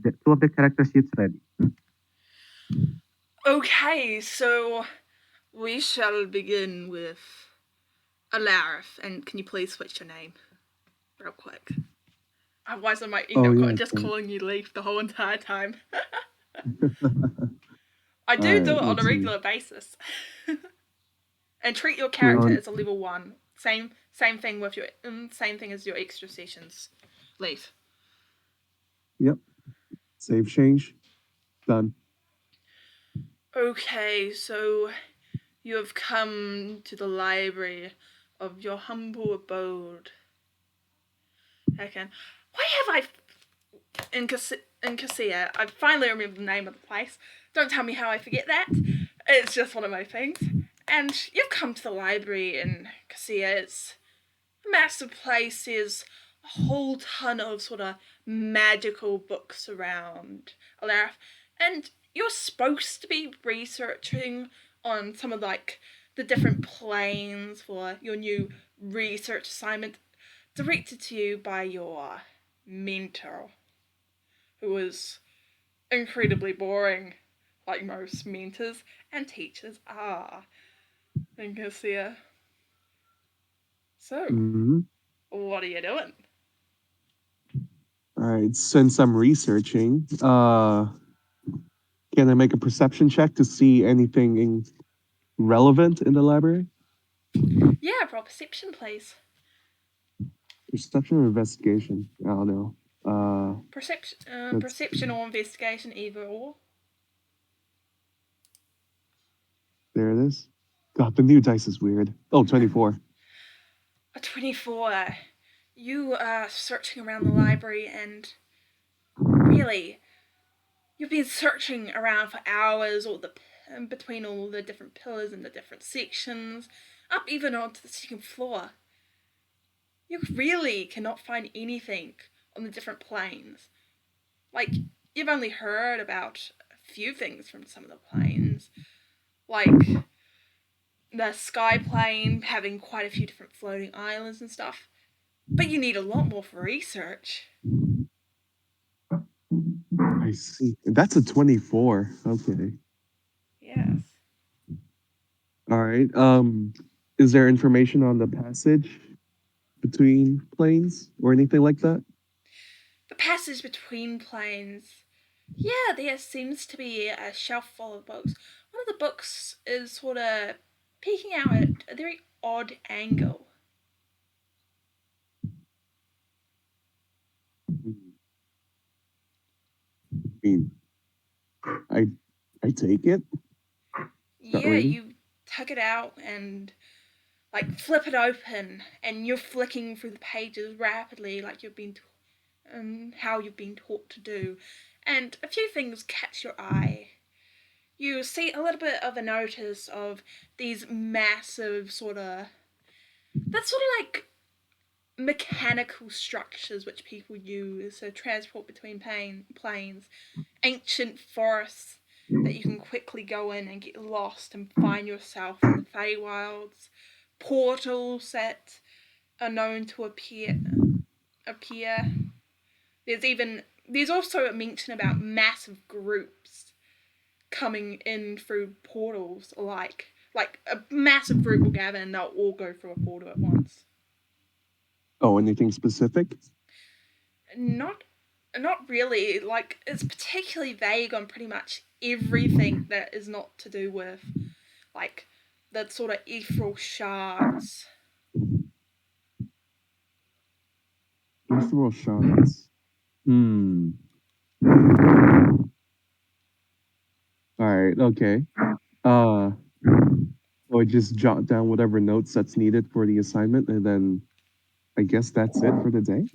two of the character sheets ready. Okay, so we shall begin with Alarith, and can you please switch your name real quick? Otherwise, I might end Oh up yeah, just cool. calling you Leaf the whole entire time. I All do right, it on a let's see. regular basis, and treat your Oh, character as a level 1. Same thing with your same thing as your extra sessions. Leaf. Yep. Save change. Done. Okay, so you have come to the library of your humble abode. Okay. Why have I in Cassia? I finally remember the name of the place. Don't tell me how I forget that. It's just one of my things. And you've come to the library in Cassia. It's a massive place. There's a whole ton of sort of magical books around Alarith. And you're supposed to be researching on some of the different planes for your new research assignment directed to you by your mentor, who was incredibly boring, like most mentors and teachers are in Cassia. So, Mm-hmm. what are you doing? All right. Since I'm researching, can I make a perception check to see anything relevant in the library? Yeah, roll perception, please. Perception or investigation? I don't know. Let's see. Perception or investigation, either or. There it is. God, the new dice is weird. Oh, 24. A 24. You are searching around the library, and really, you've been searching around for hours, between all the different pillars and the different sections, up even onto the second floor. You really cannot find anything on the different planes. Like, you've only heard about a few things from some of the planes, like the sky plane having quite a few different floating islands and stuff. But you need a lot more for research. I see. That's a 24. Okay. Yes. All right. Is there information on the passage between planes or anything like that? The passage between planes. Yeah, there seems to be a shelf full of books. One of the books is sort of peeking out at a very odd angle. I mean, I I take it. Start Yeah, reading. you tug it out and flip it open, and you're flicking through the pages rapidly, like you've been, how you've been taught to do, and a few things catch your eye. You see a little bit of a notice of these massive that's sort of like mechanical structures which people use to transport between planes, ancient forests that you can quickly go in and get lost and find yourself in the Feywilds, portals that are known to appear. There's also a mention about massive groups coming in through portals alike. Like a massive group will gather and they'll all go through a portal at once. Oh, anything specific? Not not really. Like, it's particularly vague on pretty much everything that is not to do with like the sort of ethereal shards. Ethereal shards. Hmm. All right. Okay. Uh, so I just jot down whatever notes that's needed for the assignment, and then I guess that's it for the day.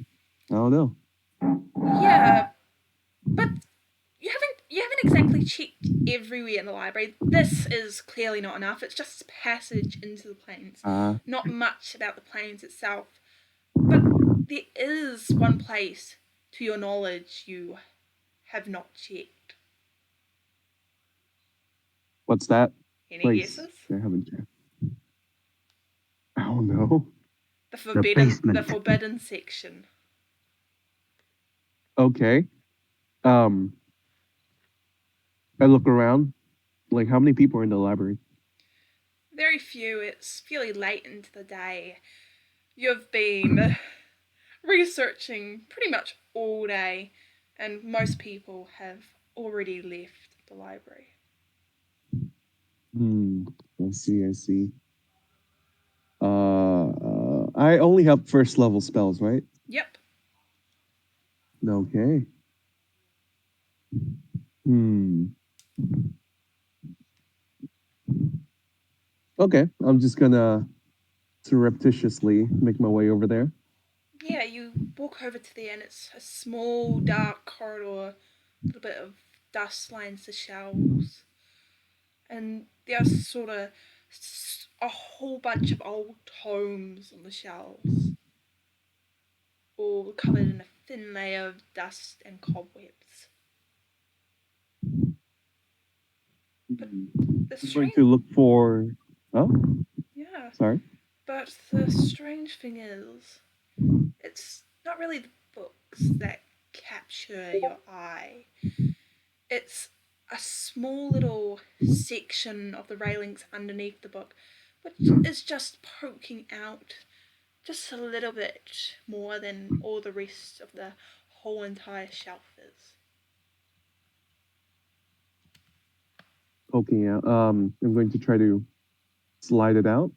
I don't know. Yeah, but you haven't exactly checked everywhere in the library. This is clearly not enough. It's just a passage into the planes. Uh, Not much about the planes itself. But there is one place, to your knowledge, you have not checked. what's that Any place? guesses? I haven't checked. I don't know. The basement. forbidden section. Okay. Um, I look around. Like, how many people are in the library? Very few. It's fairly late into the day. You've been researching pretty much all day, and most people have already left the library. I see. I see. I only have first level spells, right? Yep. Okay. Hmm. Okay, I'm just gonna surreptitiously make my way over there. Yeah, you walk over to there, and it's a small, dark corridor. A little bit of dust lines the shelves, and there's sort of a whole bunch of old tomes on the shelves, all covered in a thin layer of dust and cobwebs. But the I'm going strange, to look for. Oh, yeah. sorry. But the strange thing is, it's not really the books that capture your eye. It's a small little section of the railings underneath the book, which is just poking out just a little bit more than all the rest of the whole entire shelf is. Poking out. I'm going to try to slide it out.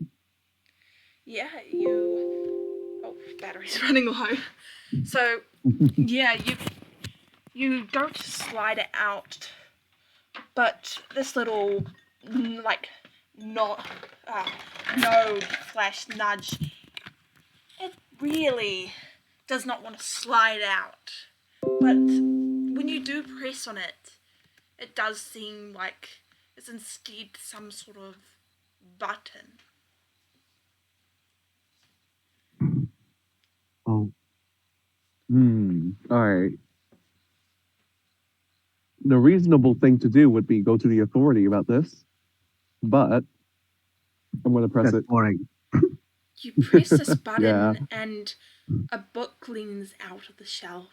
Yeah, you. Oh, battery's running low. So, yeah, you go to slide it out, but this little like not uh, node slash nudge, it really does not want to slide out. But when you do press on it, it does seem like it's instead some sort of button. Oh. All right. The reasonable thing to do would be go to the authority about this, but I'm going to press That's it. boring. You press this Yeah. button and a book leans out of the shelf,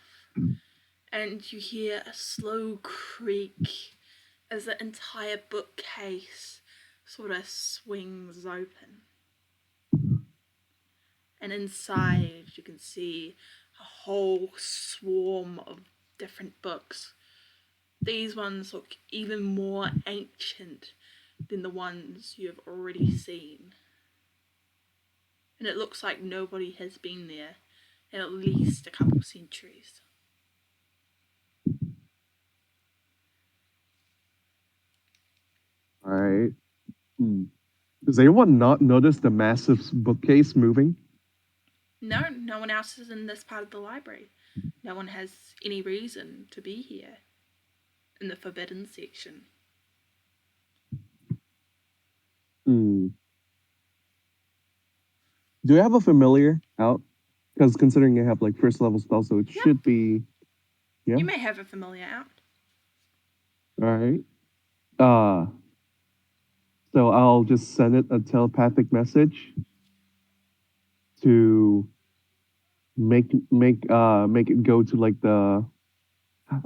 and you hear a slow creak as the entire bookcase sort of swings open. And inside, you can see a whole swarm of different books. These ones look even more ancient than the ones you have already seen. And it looks like nobody has been there in at least a couple centuries. All right. Does anyone not notice the massive bookcase moving? No, no one else is in this part of the library. No one has any reason to be here in the forbidden section. Hmm. Do I have a familiar out? Because considering I have like first level spells, so it Yep. should be. Yeah. You may have a familiar out. All right. Uh, so I'll just send it a telepathic message to make it go to like the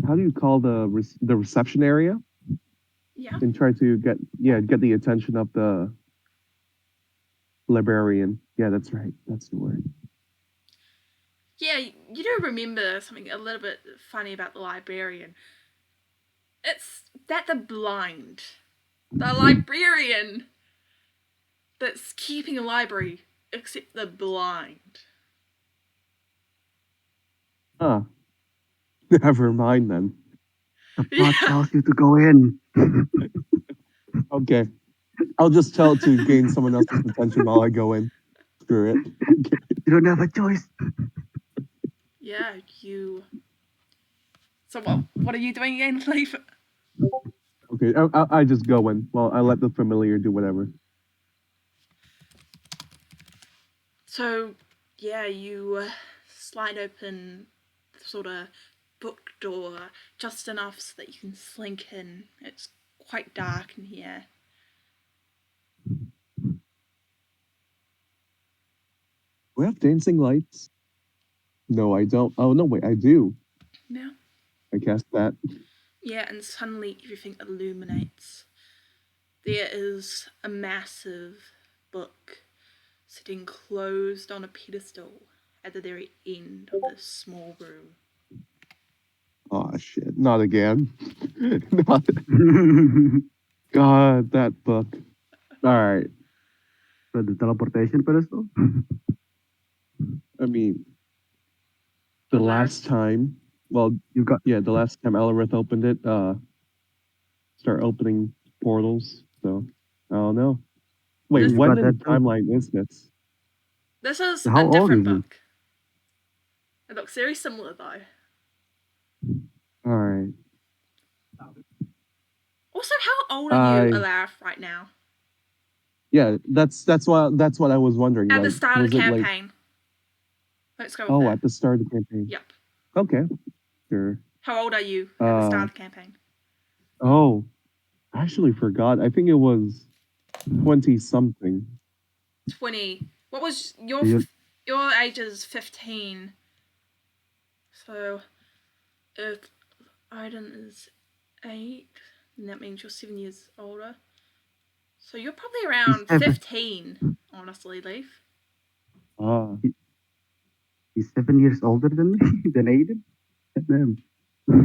how do you call the reception area Yeah. and try to get the attention of the librarian. Yeah, that's right. That's the word. Yeah, you do remember something a little bit funny about the librarian. It's that the librarian that's keeping a library, except the blind. Ah, never mind then. The plot Yeah. tells you to go in. Okay, I'll just tell it to gain someone else's attention while I go in. Screw it. You don't have a choice. Yeah, you. So what are you doing again, Leaf? Okay, I just go in. Well, I let the familiar do whatever. So, yeah, you slide open the sort of book door just enough so that you can slink in. It's quite dark in here. We have dancing lights. No, I don't. Oh no, wait, I do. Yeah. I cast that. Yeah, and suddenly everything illuminates. There is a massive book sitting closed on a pedestal at the very end of this small room. Oh shit! Not again. Not, God, that book. All right. So the teleportation pedestal? I mean, the Alarith? last time. Well, You got yeah, the last time Alarith opened it, start opening portals. So I don't know. Wait, This- you when got in the that too? timeline is this? This is How a old different is he? book. It looks very similar though. All right. Also, how old are you, I Alarith, right now? yeah, that's what I was wondering. At the Like, start of was the it like campaign. Let's go with oh that. at the start of the campaign? Yep. Okay, sure. How old are you at the start of the campaign? Oh, I actually forgot. I think it was 20 something. 20. What was your You- your age is 15. So if Aiden is 8, then that means you're 7 years older. So you're probably around seven. 15, honestly, Leaf. Ah, He's 7 years older than me, than Aiden. Damn.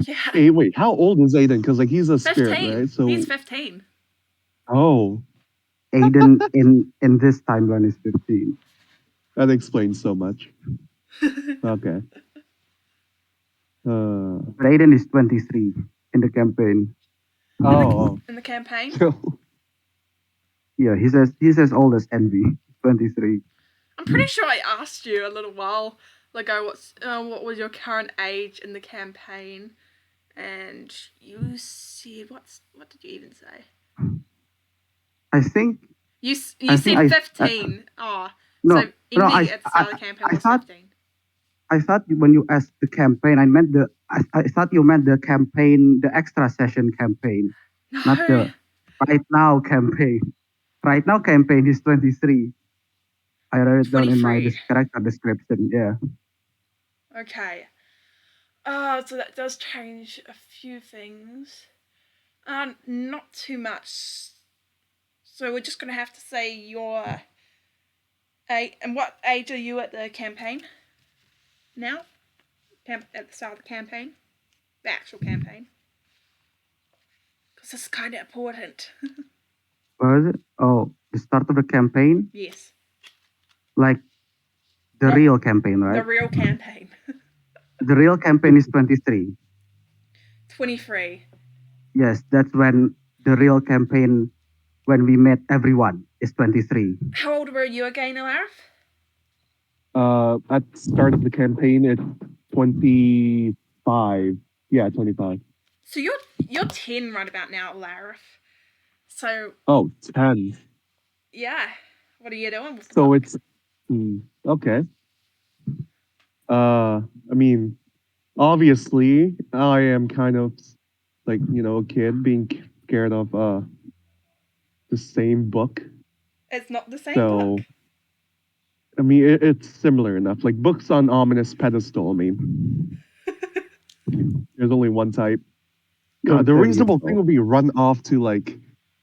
Yeah. hey, wait, how old is Aiden? Because like he's a 15. spirit, right? So He's 15. oh, Aiden in this timeline is 15. that explains so much. Okay. But Aiden is 23 in the campaign. Oh, In the campaign? oh. Yeah, he's as old as Envy. 23. I'm pretty sure I asked you a little while ago what was your current age in the campaign, and you said what did you even say? I think You I said think 15. Oh, no so no Envy at the start of the campaign was 15. I thought when you asked the campaign, I thought you meant the campaign, the extra session campaign, not No. the right now campaign. Right now campaign is 23. I wrote it down in my 23. character description. Yeah. Okay. So that does change a few things. Not too much. So we're just gonna have to say your age. And what age are you at the campaign? Now? At the start of the campaign? The actual campaign. Because this is kind of important. What is it? Oh, the start of the campaign, Yes. like the What? real campaign, right? The real campaign. The real campaign is 23. 23. Yes, that's when the real campaign, when we met everyone, is 23. How old were you again, Alarith? At the start of the campaign, it's 25. Yeah, 25. So you're 10 right about now, Alarith. So Oh, 10. yeah. What are you doing with the So book? it's okay. I mean, obviously, I am kind of like a kid being scared of the same book. It's not the same So book. I mean, it's similar enough. Like books on ominous pedestal. I mean, there's only one type. You're God, the 10 years reasonable thing old. would be run off to like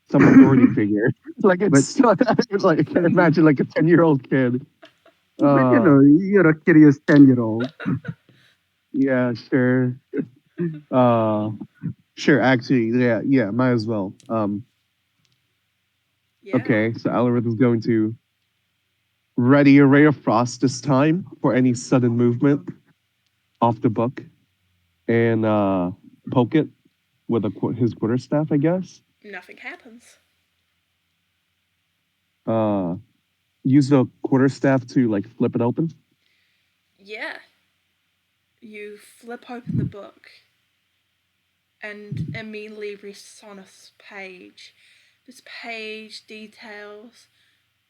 some authority figure. Like it's like imagine like a 10-year-old kid. But you're a curious 10-year-old. Yeah, sure. Sure. Actually, yeah. Might as well. Yeah. Okay. So Alarith is going to ready a ray of frost this time for any sudden movement off the book, and poke it with his quarterstaff, I guess. Nothing happens. Uh, use the quarterstaff to like flip it open. Yeah. You flip open the book and immediately rests on a page. This page details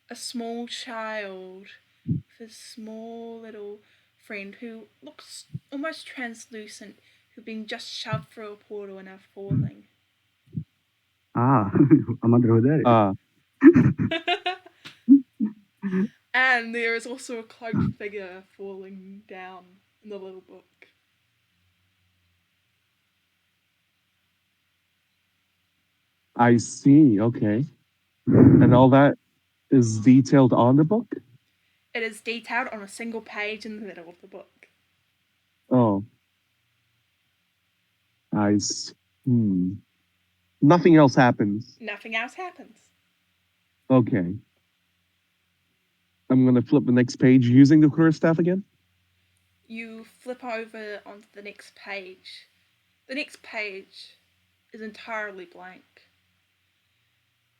a small child with a small little friend who looks almost translucent, who've been just shoved through a portal and are falling. Ah, I wonder who that is. And there is also a cloaked figure falling down in the little book. I see. Okay. And all that is detailed on the book? It is detailed on a single page in the middle of the book. Oh. I see. Nothing else happens. Nothing else happens. Okay. I'm gonna flip the next page using the quarterstaff again. You flip over onto the next page. The next page is entirely blank.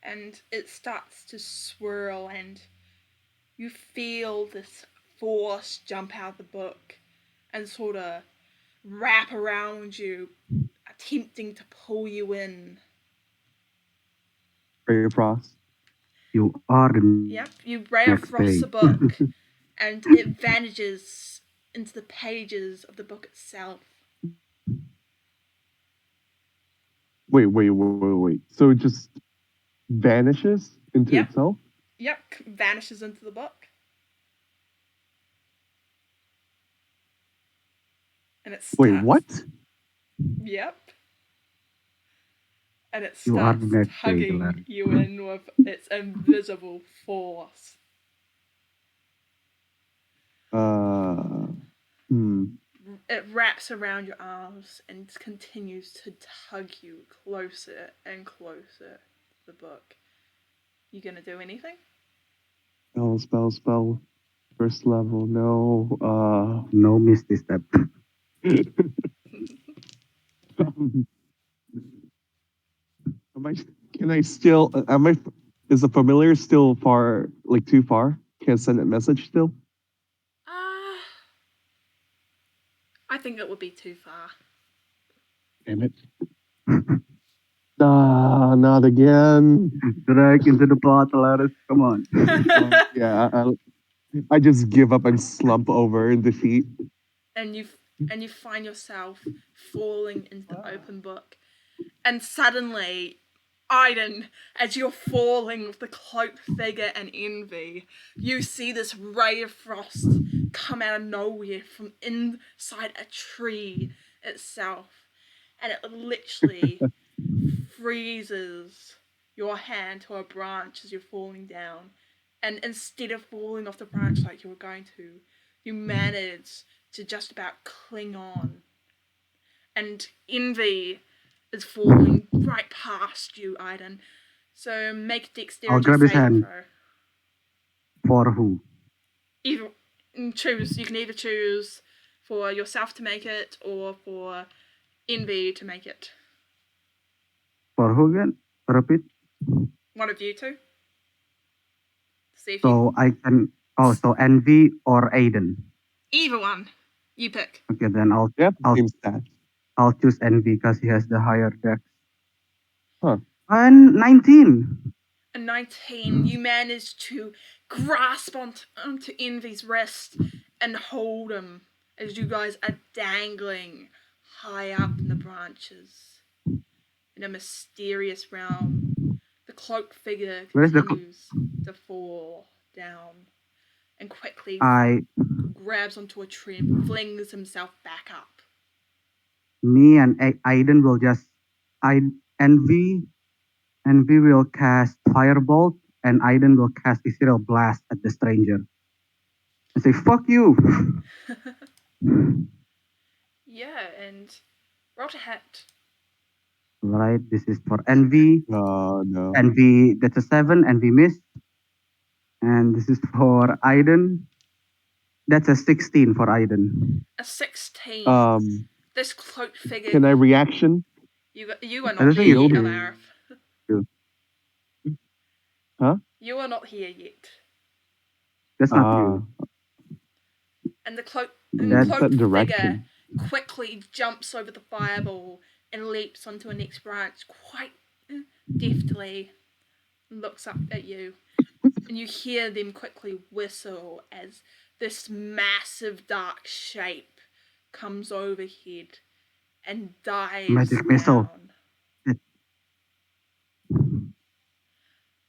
And it starts to swirl, and you feel this force jump out of the book and sort of wrap around you, attempting to pull you in. Ray of Frost. You are the Yep, you ray of next frost page. the book, and it vanishes into the pages of the book itself. Wait. So it just vanishes into Yep. itself? Yep, vanishes into the book. And it starts. Wait, what? Yep. And it You are starts the next page, tugging Larry. you in with its invisible force. It wraps around your arms and continues to tug you closer and closer to the book. You gonna do anything? Spell. First level, no. No misty step. Can I still, is the familiar still far, like too far? Can I send a message still? I think it would be too far. Damn it. Not again. Drag into the bottle, Larry. Come on. Yeah, I just give up and slump over in defeat. And you find yourself falling into the open book. And suddenly, Aiden, as you're falling with the cloaked figure and Envy, you see this ray of frost come out of nowhere from inside a tree itself. And it literally freezes your hand to a branch as you're falling down. And instead of falling off the branch like you were going to, you manage to just about cling on. And Envy is falling right past you, Aiden. So make a I'll dexterity grab his saving hand. throw. For who? Either choose. You can either choose for yourself to make it or for Envy to make it. For who again? Repeat. One of you two. See if So I can. Oh, so Envy or Aiden. Either one. You pick. Okay, then I'll Yep, I'll- same stat. I'll choose Envy because he has the higher dex. Huh. And 19. A 19, you manage to grasp onto Envy's wrist and hold him as you guys are dangling high up in the branches. In a mysterious realm, the cloaked figure Where's the continues to fall down and quickly grabs onto a tree and flings himself back up. Me and Aiden will just. Envy will cast Firebolt, and Aiden will cast Ethereal Blast at the stranger. And say, fuck you! Yeah, and roll to hit. Right, this is for Envy. No. Envy, that's a 7, Envy missed. And this is for Aiden. That's a 16 for Aiden. A 16. This cloaked figure. Can I reaction? You are I not don't think here you'll yet, do. Alarith. Huh? You are not here yet. That's not you. And the cloaked That's that figure direction. quickly jumps over the fireball and leaps onto a next branch quite deftly and looks up at you. And you hear them quickly whistle as this massive dark shape comes overhead and dives Magic down. missile.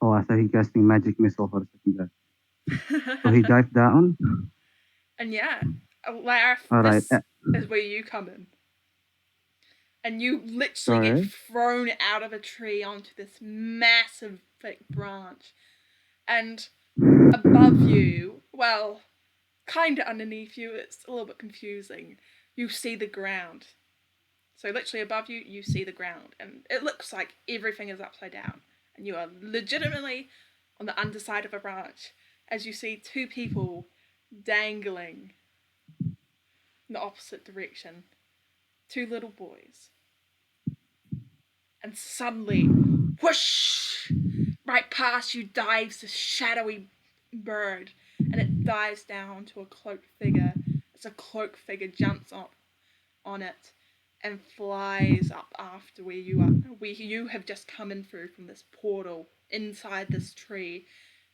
Oh, I thought he casting magic missile for a second there. So he dived down. And yeah, Alarith, All right. this is where you come in. and you literally get Alright. thrown out of a tree onto this massive thick branch. And above you, well, kind of underneath you, it's a little bit confusing. You see the ground. So literally above you, you see the ground, and it looks like everything is upside down, and you are legitimately on the underside of a branch as you see two people dangling in the opposite direction, two little boys. And suddenly, whoosh! Right past you dives this shadowy bird, and it dives down to a cloaked figure. As a cloaked figure jumps up on it and flies up after where you are, where you have just come in through from this portal inside this tree,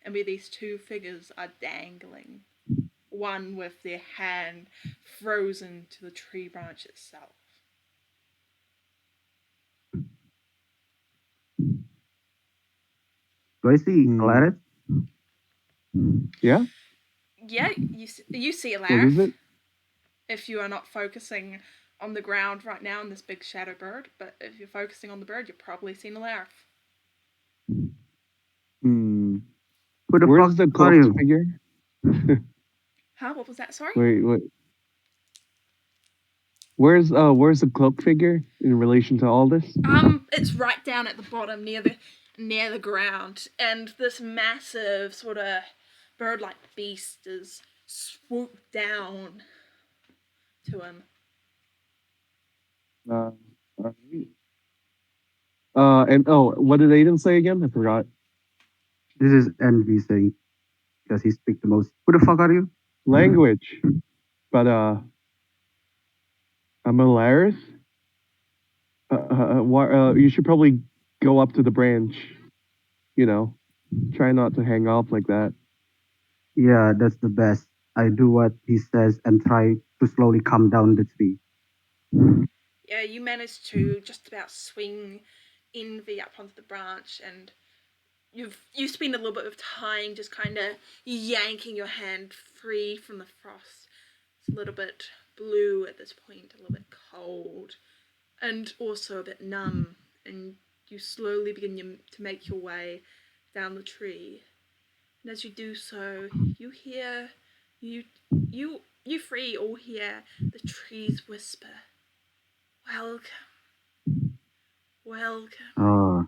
and where these two figures are dangling, one with their hand frozen to the tree branch itself. Do I see Hmm. Alaris? Yeah? Yeah, you see What is Alarith it? if you are not focusing on the ground right now in this big shadow bird, but if you're focusing on the bird, you're probably seeing Alarith. Hmm. Who the Where's the fuck are cloaked you? figure? Huh? What was that? Sorry? Wait. Where's the cloaked figure in relation to all this? It's right down at the bottom near the ground, and this massive sort of bird-like beast is swooped down to him. Alright. And what did Aiden say again? I forgot. This is Envy saying, because he speaks the most. Who the fuck are you? Language. But I'm Alaris. You should probably go up to the branch. You know, try not to hang off like that. Yeah, that's the best. I do what he says and try to slowly come down the tree. Yeah, you managed to just about swing Envy up onto the branch, and you spend a little bit of time just kind of yanking your hand free from the frost. It's a little bit blue at this point, a little bit cold, and also a bit numb. And you slowly begin to make your way down the tree. And as you do so, you hear you three all hear the trees whisper, "Welcome, welcome, Oh,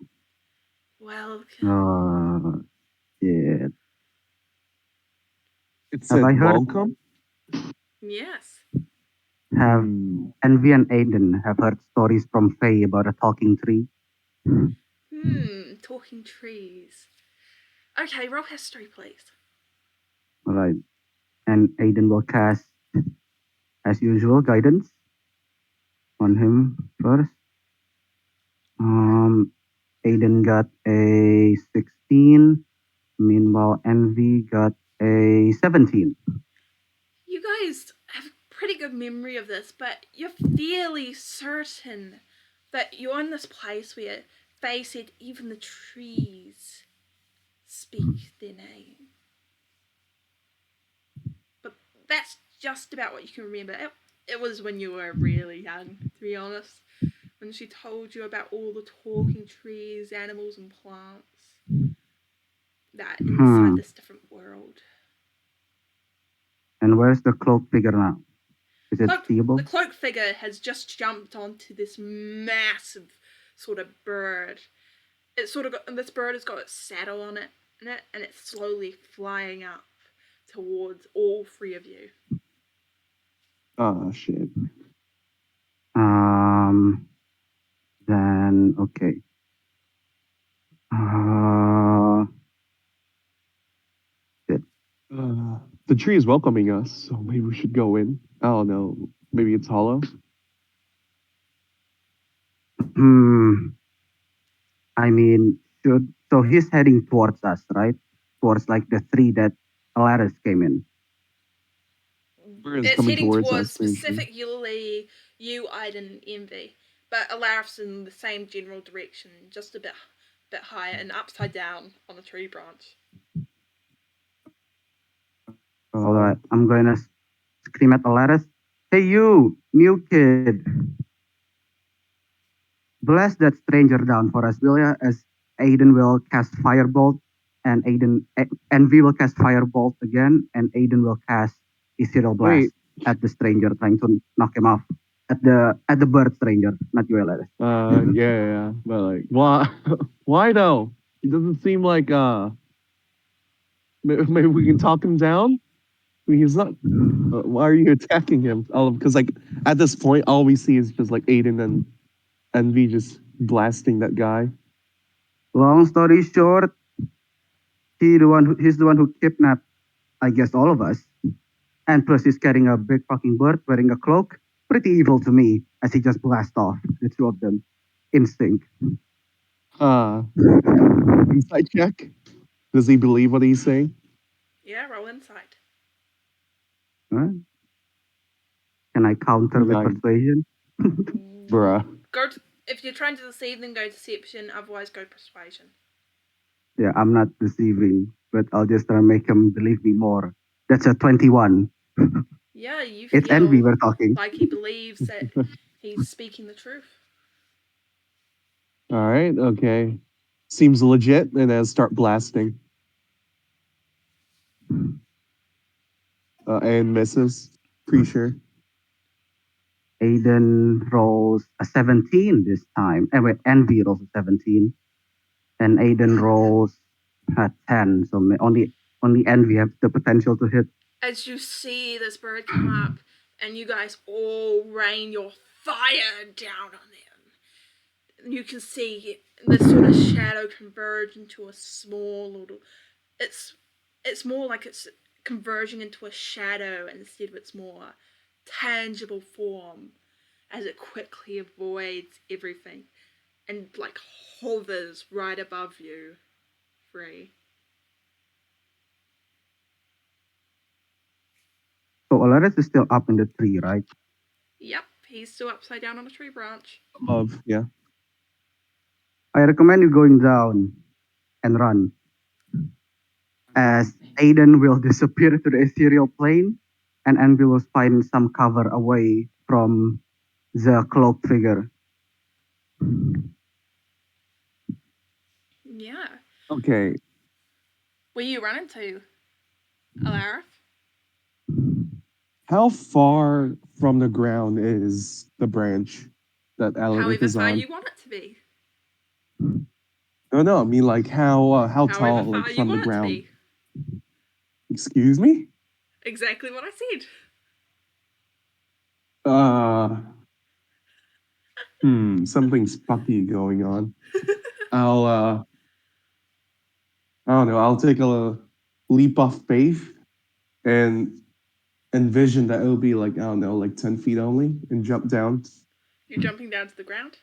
welcome." oh, yeah. It Have I said heard? welcome. Yes. Have Hmm. Envy and Aiden have heard stories from Faye about a talking tree? Talking trees. Okay, roll history, please. All right. And Aiden will cast, as usual, guidance on him first. Um, Aiden got a 16. Meanwhile, Envy got a 17. You guys have a pretty good memory of this, but you're fairly certain that you're in this place where Faye said even the trees speak their name. But that's just about what you can remember. It was when you were really young, to be honest, when she told you about all the talking trees, animals, and plants that inside Hmm. this different world. And where's the cloak figure now? Is it The seeable? cloak figure has just jumped onto this massive sort of bird. It's sort of got, this bird has got its saddle on it, and it's slowly flying up towards all three of you. Oh shit. Um. Then okay. Shit. The tree is welcoming us, so maybe we should go in. I don't know. Maybe it's hollow. Hmm. I mean, should so he's heading towards us, right? Towards like the three that Alaris came in. Where is It's coming heading towards towards us? Essentially. specifically you, Iden, and Envy, but Alarif's in the same general direction, just a bit higher and upside down on the tree branch. All right. I'm going to scream at Alaris. Hey, you, new kid. Blast that stranger down for us, will ya? As Aiden will cast Firebolt, and we will cast Firebolt again, and Aiden will cast Ethereal Wait. Blast at the stranger, trying to knock him off. At the bird stranger, not you, Alex. Yeah. But like, why? Why though? It doesn't seem like maybe we can talk him down. I mean, he's not. Why are you attacking him? Because like at this point, all we see is just like Aiden and Envy just blasting that guy. Long story short, he's the one who kidnapped, I guess, all of us. And plus, he's carrying a big fucking bird wearing a cloak. Pretty evil to me, as he just blasts off the two of them in sync. Uh, Insight check. Does he believe what he's saying? Yeah, roll insight. Huh? Can I counter with 9. persuasion? Bruh. If you're trying to deceive them, go deception. Otherwise, go persuasion. Yeah, I'm not deceiving, but I'll just try to make him believe me more. That's a 21. Yeah, you It's feel envy we're talking. like he believes that he's speaking the truth. All right. Okay. Seems legit. And then start blasting. And misses. Pretty sure. Aiden rolls a 17 this time. Wait, envy rolls a 17. And Aiden rolls a 10. So only envy has the potential to hit. As you see this bird come up, and you guys all rain your fire down on them, you can see this sort of shadow converge into a small little. It's more like it's converging into a shadow instead of its more tangible form, as it quickly avoids everything and like hovers right above you, free. So Alaris is still up in the tree, right? Yep, he's still upside down on a tree branch. Above. Yeah. I recommend you going down and run, as Aiden will disappear to the ethereal plane, and Envy will find some cover away from the cloaked figure. Yeah. Okay. Where you run into, Alarith? How far from the ground is the branch that Alarith However is far on? you want it to be. No, I mean like how However tall, like far you from the want it to ground? be. Excuse me? Exactly what I said. Uh, something's fucky going on. I'll I don't know. I'll take a leap of faith and envision that it'll be like I don't know, like 10 feet only, and jump down. You're jumping down to the ground?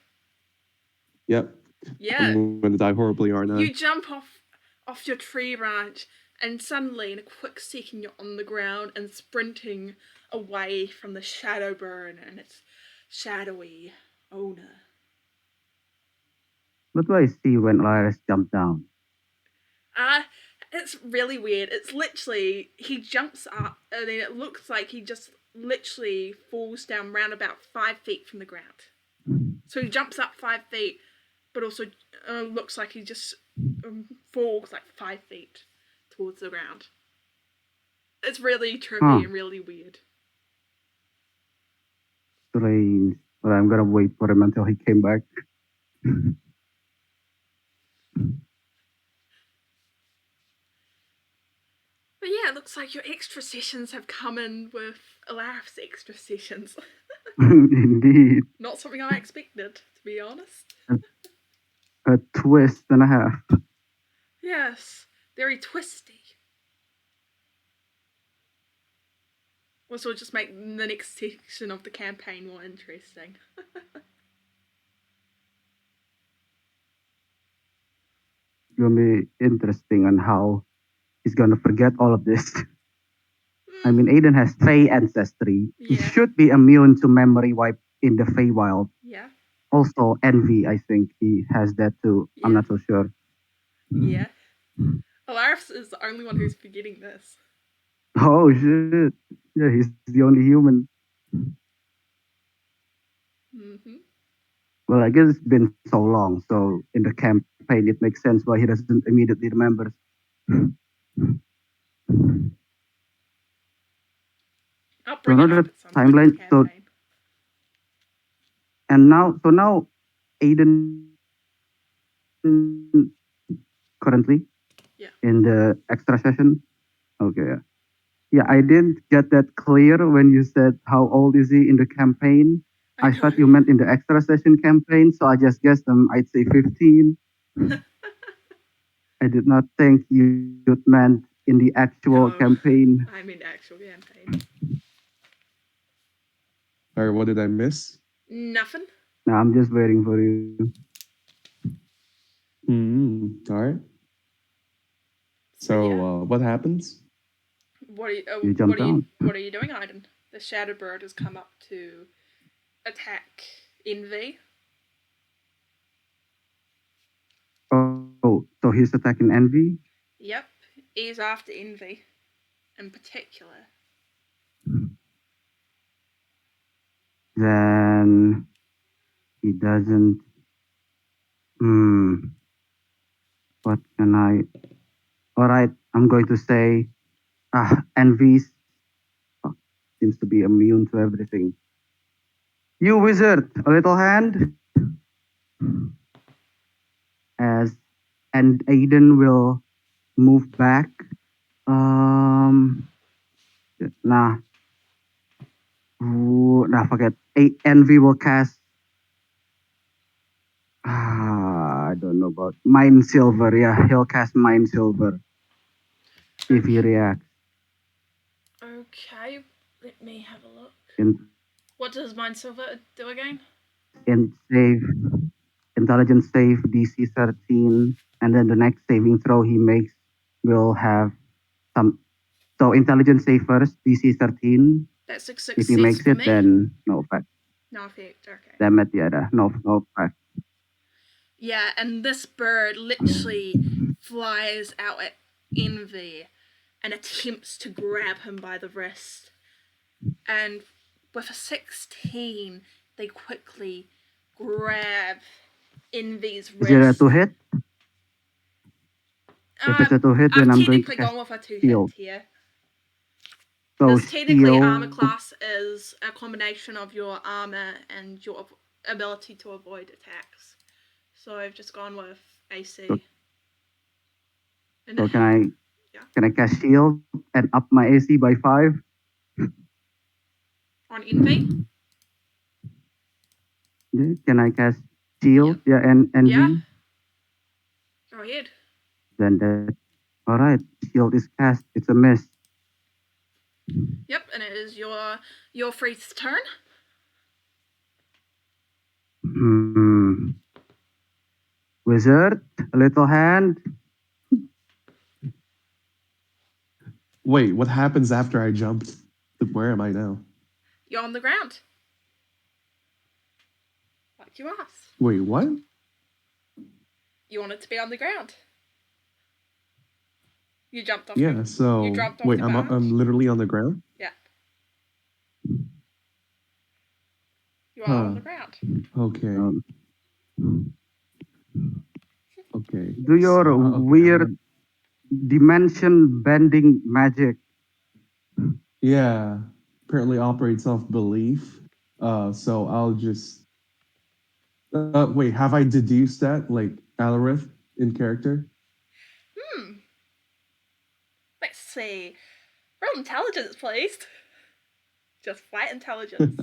Yep. Yeah. I'm gonna die horribly, aren't I? You jump off your tree branch, and suddenly, in a quick second, you're on the ground and sprinting away from the shadow burn and its shadowy owner. What do I see when Alaris jumped down? It's really weird. It's literally he jumps up and then it looks like he just literally falls down round about 5 feet from the ground. So he jumps up 5 feet, but also looks like he just falls like 5 feet towards the ground. It's really trippy and really weird. Strange. But I'm gonna wait for him until he came back. But yeah, it looks like your extra sessions have come in with Alarith's extra sessions. Indeed. Not something I expected, to be honest. A twist and a half. Yes, very twisty. Which will just make the next section of the campaign more interesting. It's gonna be interesting on how he's gonna forget all of this. I mean, Aiden has Fey ancestry. He Yeah. should be immune to memory wipe in the Feywild. Yeah. Also, envy, I think he has that too. I'm Yeah. not so sure. Yeah. Alarith is the only one who's forgetting this. Oh shit. Yeah, he's the only human. Mm-hmm. Well, I guess it's been so long. So in the campaign, it makes sense why he doesn't immediately remember. I'll So bring it another up at some point in the timeline. So campaign. and now Aiden currently Yeah. in the extra session. Okay. Yeah. Yeah, I didn't get that clear when you said how old is he in the campaign. I thought you meant in the extra session campaign, so I just guessed I'd say 15. I did not think you meant in the actual No, campaign. I mean actual campaign. Or what did I miss? Nothing. No, I'm just waiting for you. All right. So yeah, So what happens? what are you? You jumped down. What are you doing, Aiden? The shadow bird has come up to attack Envy. Oh, so he's attacking Envy? Yep, he's after Envy, in particular. Then he doesn't. Hmm. What can I? All right, I'm going to say, Envy seems to be immune to everything. You wizard, a little hand, as and Aiden will move back. Um, nah, forget. Envy will cast. I don't know about Mind Silver. Yeah, he'll cast Mind Silver if he reacts. Okay, let me have a look. In What does Mind Silver do again? in save, intelligence save DC 13, and then the next saving throw he makes will have some. So intelligence save first, DC 13. That's a If success he makes for it, me. then no effect. No effect. Okay. Damn it, yeah, no effect. Yeah, and this bird literally flies out at Envy and attempts to grab him by the wrist. And with a 16, they quickly grab Envy's Is it a wrist. two hit? If it's a two hit, then I've I'm going to technically cast gone with a 2 hit shield. here. So Because technically, armor shield. class is a combination of your armor and your ability to avoid attacks. So I've just gone with AC. So can Yeah. I cast shield and up my AC by 5? On Envy? Yeah, can I cast shield? Yeah, and Yeah. V. Go ahead. Then that. All right, shield is cast. It's a miss. Yep, and it is your free's turn. Hmm. Wizard, a little hand. Wait, what happens after I jumped? Where am I now? You're on the ground. Like you asked. Wait, what? You wanted to be on the ground. You jumped off. Yeah. So You jumped off wait, the I'm barge. I'm literally on the ground. Yeah. You are on the ground. Okay. Um, Okay. do your So, okay. weird dimension bending magic. Yeah. Apparently operates off belief. So I'll just. Wait, have I deduced that like Alarith in character? Let's see. Roll intelligence, please. Just flat intelligence.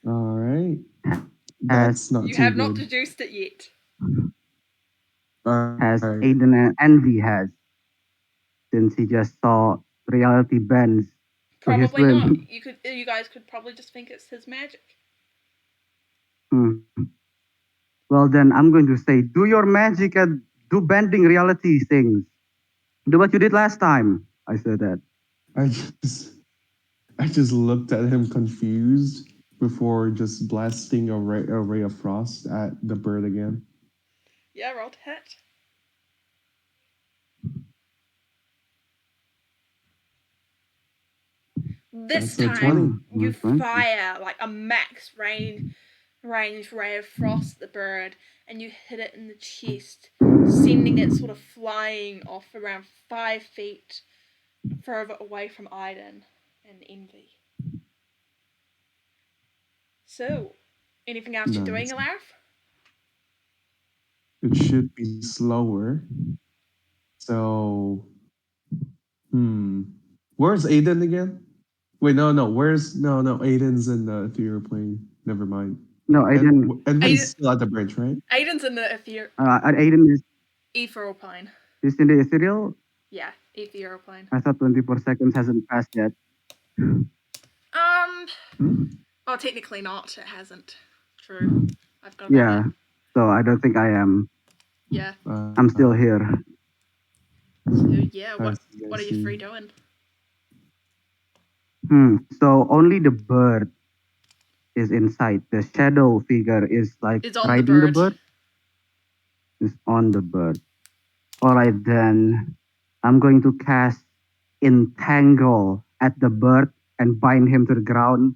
All right. Has That's not You too have not good. deduced it yet. All has right. Aiden and Envy has, since he just saw reality bends to his Probably not. whim. You guys could probably just think it's his magic. Hmm. Well, then I'm going to say, do your magic and do bending reality things. Do what you did last time. I said that. I just I just looked at him confused before just blasting a ray of frost at the bird again. Yeah, roll to hit. This That's a time 20. you 20. fire like a max range ray of frost at the bird, and you hit it in the chest, sending it sort of flying off around 5 feet further away from Iden and Envy. So, anything else you're doing, Nice. Alarif? It should be slower. So, where's Aiden again? Wait, no. Aiden's in the ethereal plane. Never mind. No, Aiden. And Aiden, he's still at the bridge, right? Aiden's in the Aiden is ethereal plane. in the ethereal. Yeah, ethereal plane. I thought 24 seconds hasn't passed yet. Well, technically not. It hasn't. True. I've got. Yeah. So I don't think I am. Yeah. I'm still here. So yeah, I what are you see. three doing? So only the bird is inside. The shadow figure is like It's on riding the the bird. bird. Is on the bird. All right, then I'm going to cast Entangle at the bird and bind him to the ground.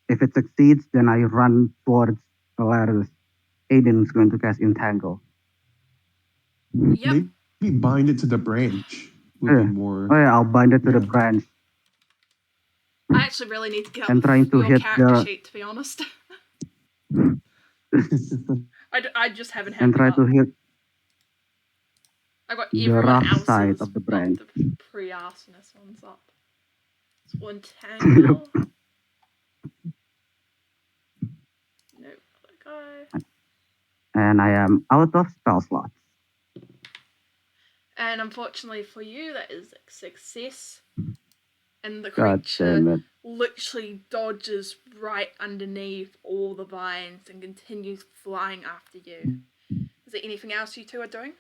If it succeeds, then I run towards Polaris. Aiden's going to cast Entangle. Yep. Maybe bind it to the branch would Yeah. be more. Oh yeah, I'll bind it to the Yeah. branch I actually really need to get and up trying to your hit character the sheet, to be honest. I just haven't had and them try up. to hit I got the everyone rough else's side of the branch. The pre-arsonist ones up. So Entangle. Nope, that guy. And I am out of spell slots. And unfortunately for you, that is a success. And the God creature damn it. literally dodges right underneath all the vines and continues flying after you. Is there anything else you two are doing?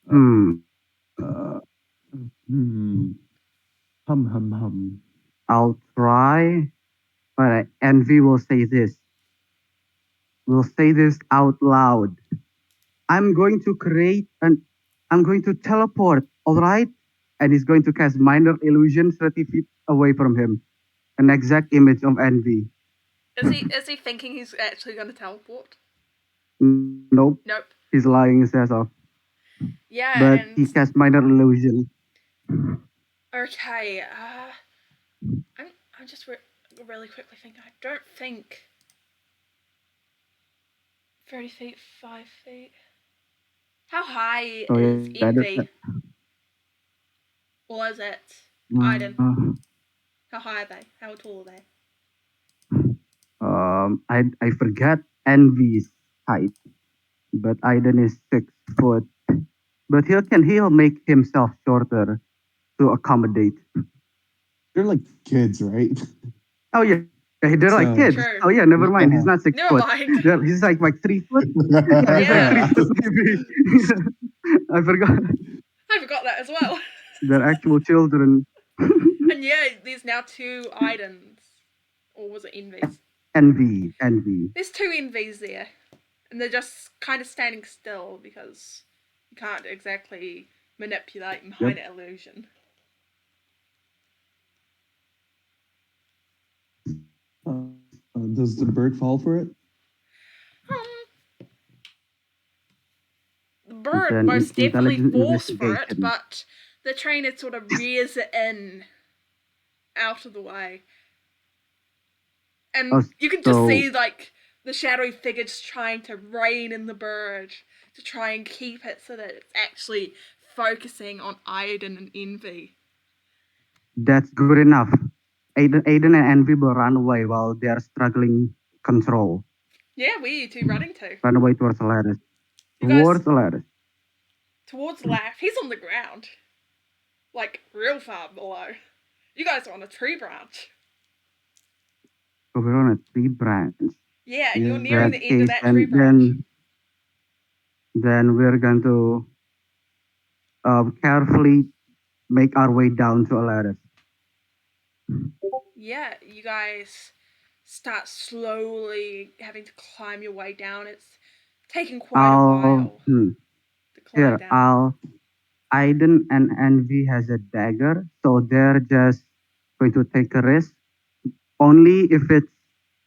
Hum. I'll try, but Envy will say this. We'll say this out loud. I'm going to teleport, alright? And he's going to cast Minor Illusion 30 feet away from him. An exact image of Envy. Is he thinking he's actually going to teleport? Nope. Nope. He's lying his ass off. Yeah, But and he cast Minor Illusion. okay. I'm just really quickly thinking. I don't think 30 feet, 5 feet. How high is Envy? Or is it Iden? How high are they? How tall are they? I forget Envy's height, but Iden is 6 foot. But he'll make himself shorter to accommodate. They're like kids, right? Oh yeah, they're like kids. True. Oh yeah, never mind. He's not 6 Never foot. mind. He's like 3 foot. Yeah, he's like 3 foot maybe. I forgot. I forgot that as well. They're actual children. And yeah, there's now 2 Idens. Or was it Envies? Envy. There's 2 Envies there. And they're just kind of standing still because you can't exactly manipulate Minor Illusion. Does the bird fall for it? The bird Then most definitely intelligent falls for it, investigation. but the trainer sort of rears it in out of the way. And you can just see like the shadowy figures trying to rein in the bird to try and keep it so that it's actually focusing on Aiden and Envy. That's good enough. Aiden and Envy will run away while they are struggling control. Yeah, where are you two running to? Run away towards Alaris. Towards Alaris. Towards Laugh. He's on the ground. Like, real far below. You guys are on a tree branch. So we're on a tree branch. Yeah, and you're nearing the end of that tree branch. Then we're going to carefully make our way down to Alaris. Yeah, you guys start slowly having to climb your way down. It's taking quite a while to climb down. Aiden and Envy has a dagger, so they're just going to take a risk. Only if it's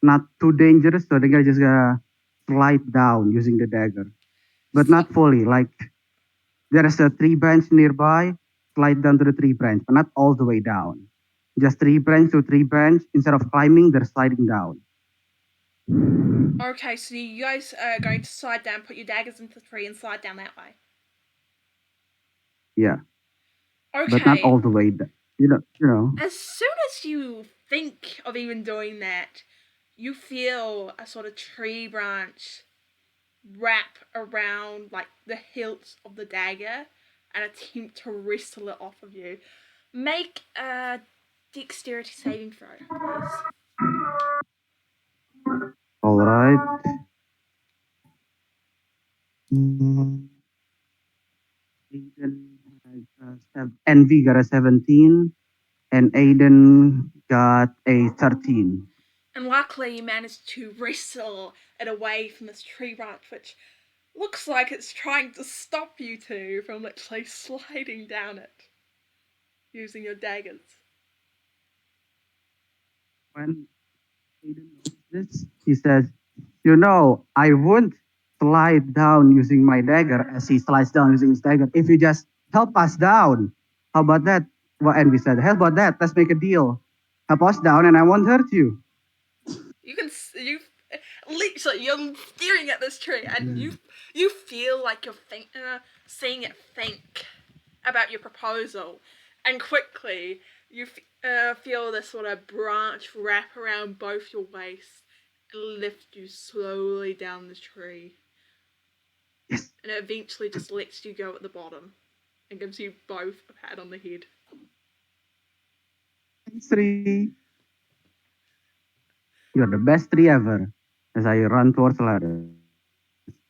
not too dangerous, so they're just gonna slide down using the dagger, but So, not fully. Like there is a tree branch nearby, slide down to the tree branch, but not all the way down. Just tree branch to tree branch. Instead of climbing, they're sliding down. okay, so you guys are going to slide down, put your daggers into the tree, and slide down that way. Yeah, but not Okay. all the way. You know. As soon as you think of even doing that, you feel a sort of tree branch wrap around like the hilt of the dagger and attempt to wrestle it off of you. Make a dexterity saving throw, please. All right. Mm, Aiden has Envy got a 17, and Aiden got a 13. And luckily, you managed to wrestle it away from this tree branch, which looks like it's trying to stop you two from literally sliding down it using your daggers. When Aiden knows this, he says, "You know, I won't slide down using my dagger," as he slides down using his dagger. "If you just help us down, how about that?" Well, and we said, "How about that? Let's make a deal. Help us down, and I won't hurt you." You can you literally you're staring at this tree and you feel like you're seeing it think about your proposal, and quickly you feel this sort of branch wrap around both your waist and lift you slowly down the tree, Yes. and it eventually just lets you go at the bottom and gives you both a pat on the head. Thanks, tree. You're the best tree ever. As I run towards the ladder.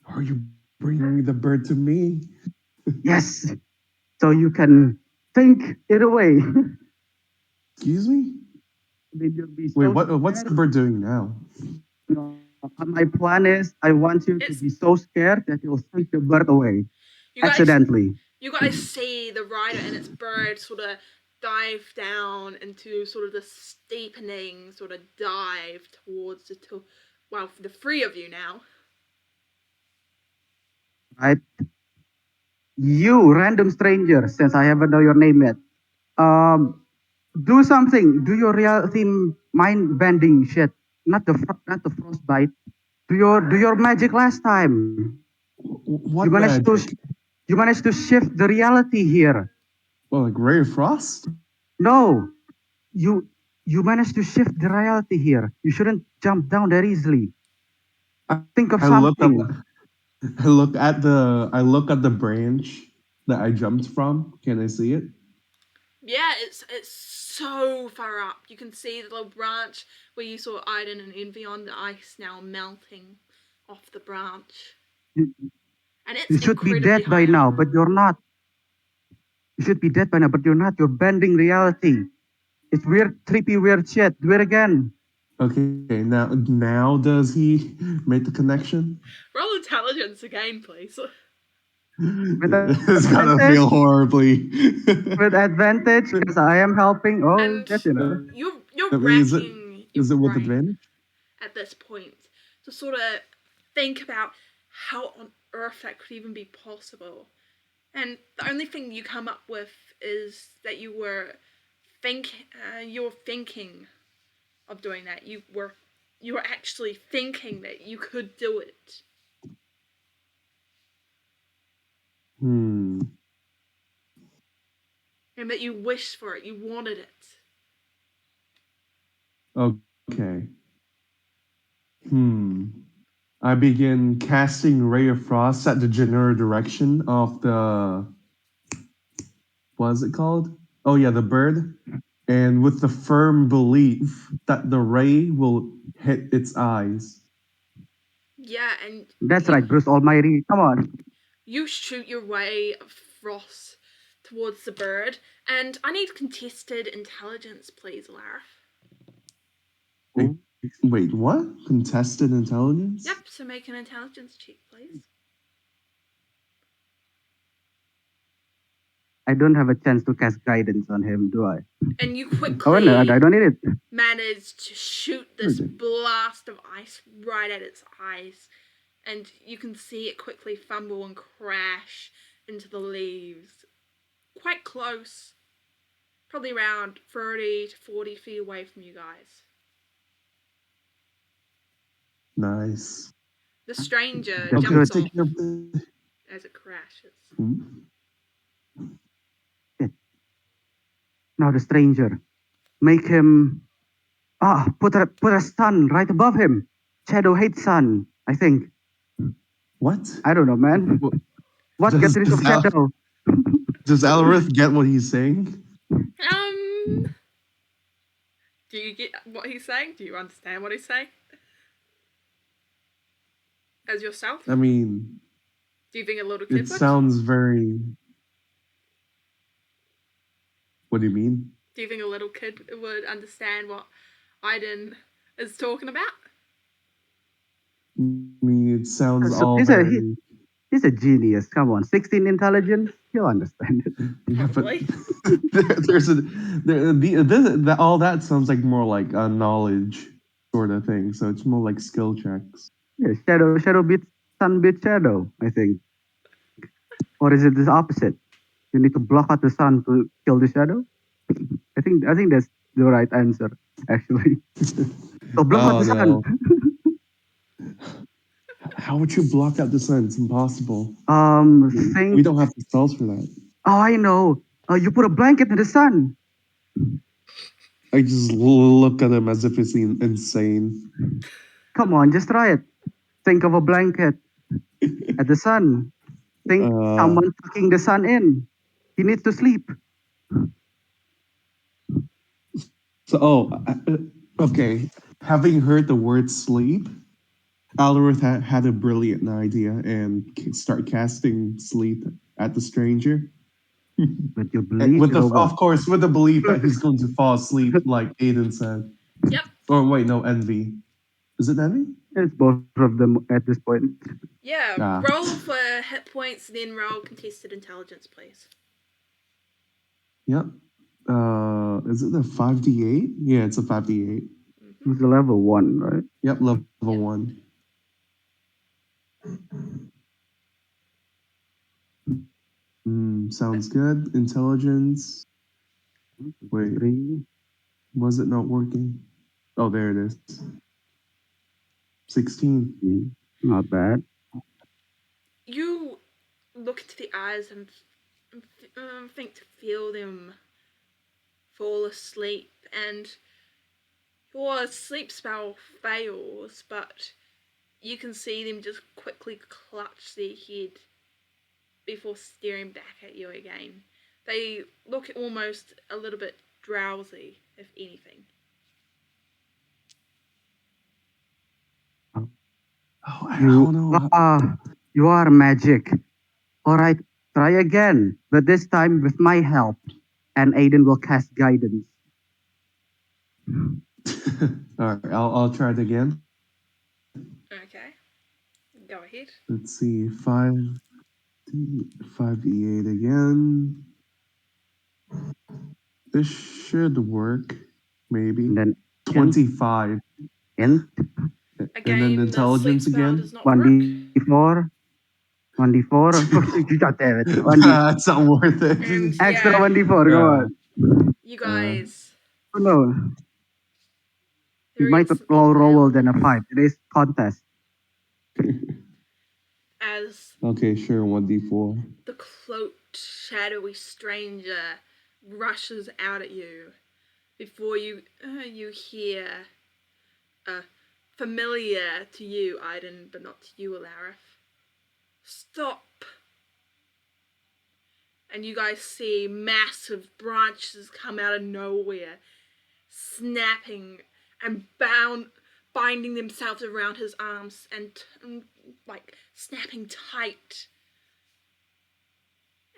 Are you bringing the bird to me? Yes. So you can think it away. Excuse me? Then you'll be Wait, so what's the scared. bird doing now? My plan is I want you to It's be so scared that you'll take the bird away you guys accidentally. you guys see the rider and its bird sort of dive down into sort of the steepening sort of dive towards well, for the three of you now. Right? You random stranger, since I haven't know your name yet. Um, do something. Do your reality mind bending shit. Not the frostbite. Do your magic last time. You What managed to magic? you managed to shift the reality here. Well, like Ray of Frost? No, you you managed to shift the reality here. You shouldn't jump down that easily. I, Think of I look up. something. I look at the branch that I jumped from. Can I see it? Yeah, it's so far up. You can see the little branch where you saw Iden and Envy on the ice now melting off the branch. You, And it's you should be incredibly dead high by up. now, but you're not. You should be dead by now, but you're not. You're bending reality. It's weird, trippy, weird shit. Do it again. Okay, now does he make the connection? Roll intelligence again, please. With It's gonna advantage, feel horribly. with advantage, because I am helping. Oh, And just you know. you're Is it racking your is it with brain advantage? at this point to sort of think about how on earth that could even be possible. And the only thing you come up with is that you were thinking of doing that. You were actually thinking that you could do it. Hmm. And that you wished for it, you wanted it. Okay. Hmm. I begin casting Ray of Frost at the general direction of the what is it called? Oh yeah, the bird. And with the firm belief that the ray will hit its eyes. Yeah, and That's right, Bruce Almighty. Come on. you shoot your way of frost towards the bird. And I need contested intelligence, please, Larif. Wait, wait, what? Contested intelligence? Yep, so make an intelligence check, please. I don't have a chance to cast guidance on him, do I? And you Oh quickly no, I don't need it. manage to shoot this Okay. blast of ice right at its eyes, and you can see it quickly fumble and crash into the leaves. Quite close, probably around 30 to 40 feet away from you guys. Nice. The stranger That's Okay, jumps good. off taking up the. as it crashes. Hmm? Now the stranger. Make him put a sun right above him. Shadow hates sun, I think. What? I don't know, man. What- What gets rid of shadow? Does Alrith get what he's saying? Do you get what he's saying? Do you understand what he's saying? As yourself? I mean, Do you think a little kid it would? sounds very. What do you mean? Do you think a little kid would understand what Aiden is talking about? I mean, it sounds So all he's very. a genius. Come on, 16 intelligence. He'll understand it. Yeah, but Probably. there's a all that sounds like more like a knowledge sort of thing. So it's more like skill checks. Yeah, shadow beats sun beats shadow, I think. Or is it the opposite? You need to block out the sun to kill the shadow? I think that's the right answer, actually. So block out Oh the sun. no! How would you block out the sun? It's impossible. We Think. don't have the spells for that. Oh, I know. You put a blanket in the sun. I just look at him as if he's insane. Come on, just try it. Think of a blanket at the sun. Think Uh, someone tucking the sun in. He needs to sleep. okay. Having heard the word sleep, Alrith had a brilliant idea and start casting sleep at the stranger. But you And believe it'll work. of course, with the belief that he's going to fall asleep, like Aiden said. Yep. Oh wait, no, Envy. Is it Envy? It's both of them at this point. Yeah. Ah. Roll for hit points, then roll contested intelligence, please. Yep. Is it a 5d8? Yeah, it's a 5d8. It's a level 1, right? Yep, level Yep. 1. Sounds good. Intelligence. Wait, 3. was it not working? Oh, there it is. 16. Not bad. You look into the eyes and think to feel them fall asleep, and your sleep spell fails, but you can see them just quickly clutch their head before staring back at you again. They look almost a little bit drowsy, if anything. Oh, I don't know. You are magic. All right, try again, but this time with my help, and Aiden will cast guidance. All right, I'll try it again. Okay, go ahead. Let's see, 5d8 again. This should work, maybe. And then 25. int And then Again, the sleep intelligence spell again. does not work. 1d4. 1d4. God damn it. 1d It's not worth it. And extra yeah, 1d4. Come on. you guys. Oh no. You There might is roll than a 5. Today's contest. as Okay, sure, 1d4. the cloaked, shadowy stranger rushes out at you before you hear familiar to you, Aiden, but not to you, Alarith. Stop! And you guys see massive branches come out of nowhere, snapping and binding themselves around his arms and like snapping tight.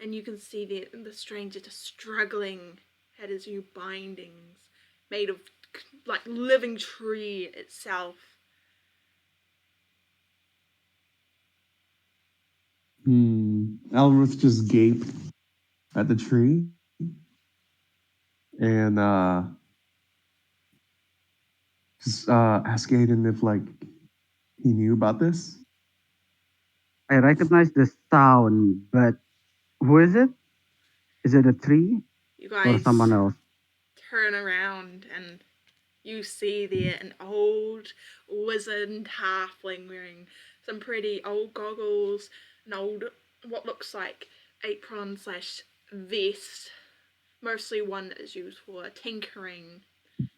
And you can see the stranger just struggling at his new bindings, made of like living tree itself. Alrith just gaped. at the tree and just ask Aiden if like he knew about this. I recognize the sound, but who is it? Is it a tree You or someone guys else? turn around and you see there an old wizened halfling wearing some pretty old goggles, an old, what looks like apron slash vest, mostly one that is used for tinkering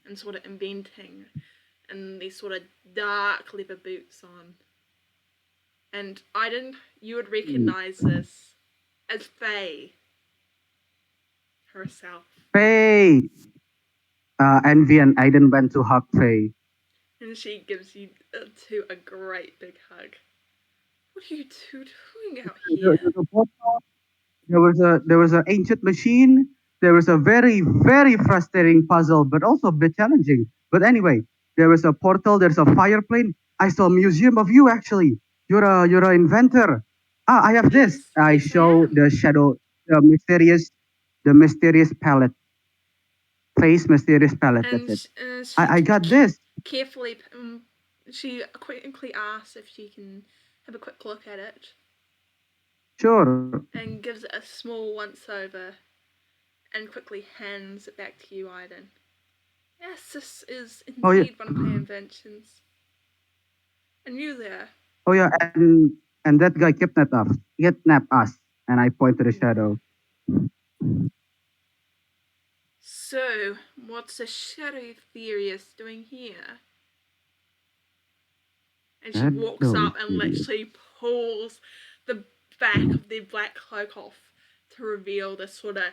and sort of inventing, and these sort of dark leather boots on. And Aiden, you would recognize this as Faye herself. Faye! Envy and Aiden went to hug Faye. And she gives you two a great big hug. What are you two doing out There here? was a portal, there was an ancient machine. There was a very frustrating puzzle, but also a bit challenging. But anyway, there was a portal. There's a fire plane. I saw a museum of you actually. You're an inventor. Ah, I have this. Yes, I yes, I show am. the shadow, the mysterious palette. Face mysterious palette. That's And it. she I got this. carefully, she quickly asks if she can have a quick look at it, Sure. and gives it a small once over, and quickly hands it back to you, Aiden. Yes, this is Oh yeah. indeed one of my inventions. And you there? Oh yeah. And that guy kidnapped us. And I point to the shadow. So, what's the Shadow Furious doing here? And she walks Shadow up and Furious. literally pulls the back of their black cloak off to reveal this sort of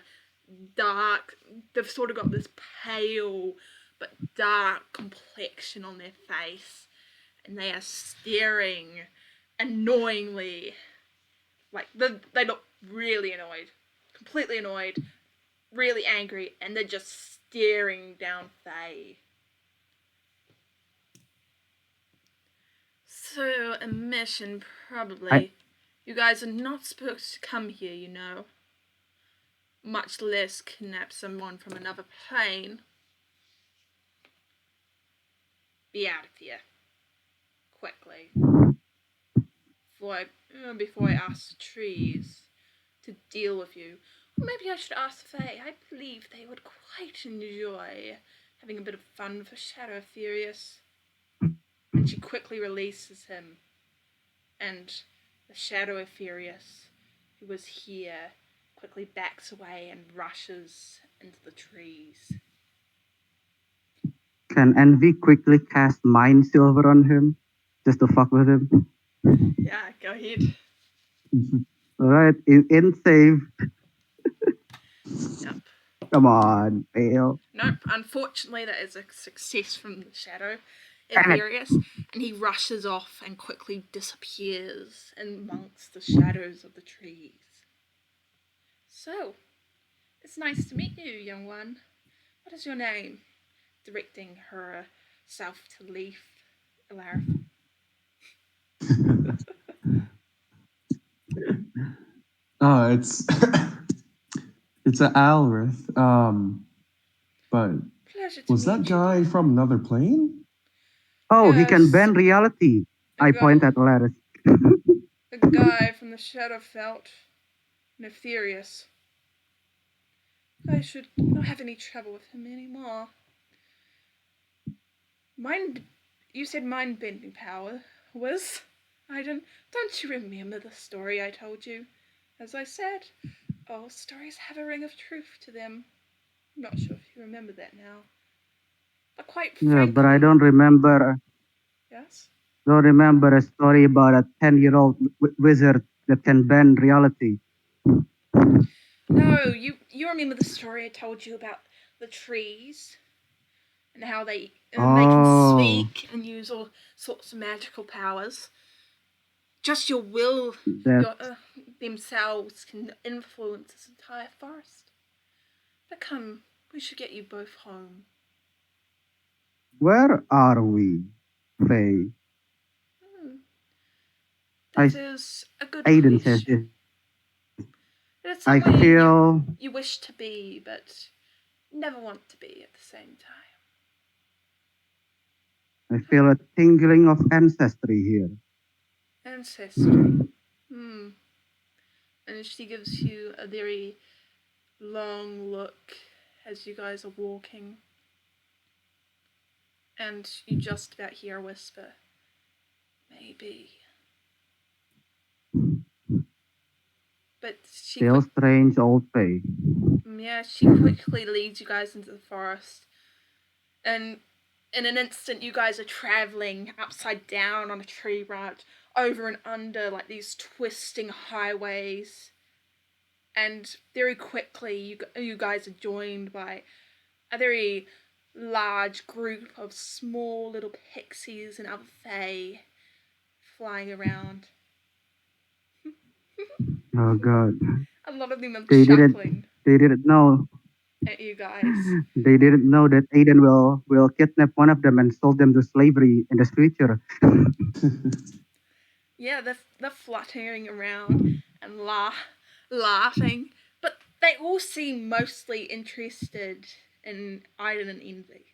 dark, they've sort of got this pale but dark complexion on their face, and they are staring annoyingly. Like, they look really annoyed, completely annoyed, really angry, and they're just staring down Faye. So, a mission, probably. You guys are not supposed to come here, you know. Much less kidnap someone from another plane. Be out of here. Quickly. Before I ask the trees to deal with you. Or maybe I should ask Faye. I believe they would quite enjoy having a bit of fun with a Shadow Furious. And she quickly releases him. And the Shadow Furious, who was here, quickly backs away and rushes into the trees. Can Envy quickly cast Mind Silver on him? Just to fuck with him? Yeah, go ahead. Alright, in save. Yep. Come on, fail. Nope, unfortunately, that is a success from the Shadow Damn it. Furious, and he rushes off and quickly disappears amongst the shadows of the trees. So, it's nice to meet you, young one. What is your name? Directing herself to Leaf, Alarith. It's it's a Alrith. But Pleasure to was that meet you, guy dear. from another plane? Oh, he can Yes, bend reality. a I guy, point at Laris. a guy from the Shadowfelt, Nefarious. I should not have any trouble with him anymore. You said mind bending power was? Don't you remember the story I told you? As I said, all stories have a ring of truth to them. I'm not sure if you remember that now. But quite Yeah, but I frankly, yes? don't remember a story about a 10-year-old wizard that can bend reality. No, you remember the story I told you about the trees and how they can Oh, speak and use all sorts of magical powers. Just your will, that. your themselves can influence this entire forest. But come, we should get you both home. Where are we, Faye? Hmm, I that is a good Aiden says question. it's It's I somewhere feel you wish to be, but never want to be at the same time. I feel a tingling of ancestry here. Ancestry. And she gives you a very long look as you guys are walking. And you just about hear a whisper. Maybe. But Still strange old Faye. she quickly leads you guys into the forest. And in an instant, you guys are traveling upside down on a tree branch, over and under like these twisting highways. And very quickly, you guys are joined by a very large group of small little pixies and other fae flying around. Oh god. A lot of them are They chuckling didn't know. at you guys. They didn't know that Aiden will kidnap one of them and sold them to slavery in the future. Yeah, they're fluttering around and laughing, but they all seem mostly interested in Aiden and Envy.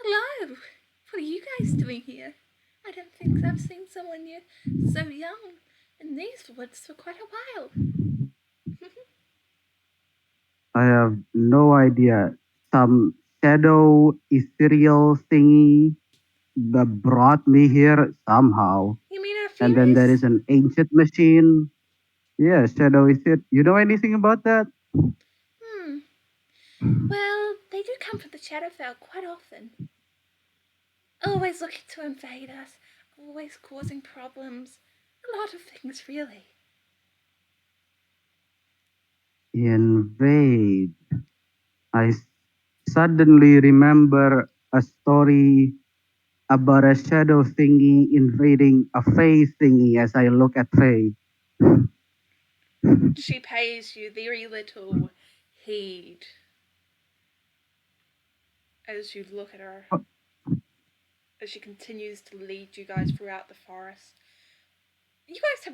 Hello, what are you guys doing here? I don't think I've seen someone yet so young in these woods for quite a while. I have no idea. Some shadow ethereal thingy that brought me here somehow. You mean our And then there fairies? is an ancient machine. Yeah, shadow is it. You know anything about that? Well, they do come from the Shadowfell quite often. Always looking to invade us, always causing problems. A lot of things, really. Invade. I suddenly remember a story about a shadow thingy invading a Fae thingy as I look at Fae. She pays you very little heed as you look at her, as she continues to lead you guys throughout the forest. You guys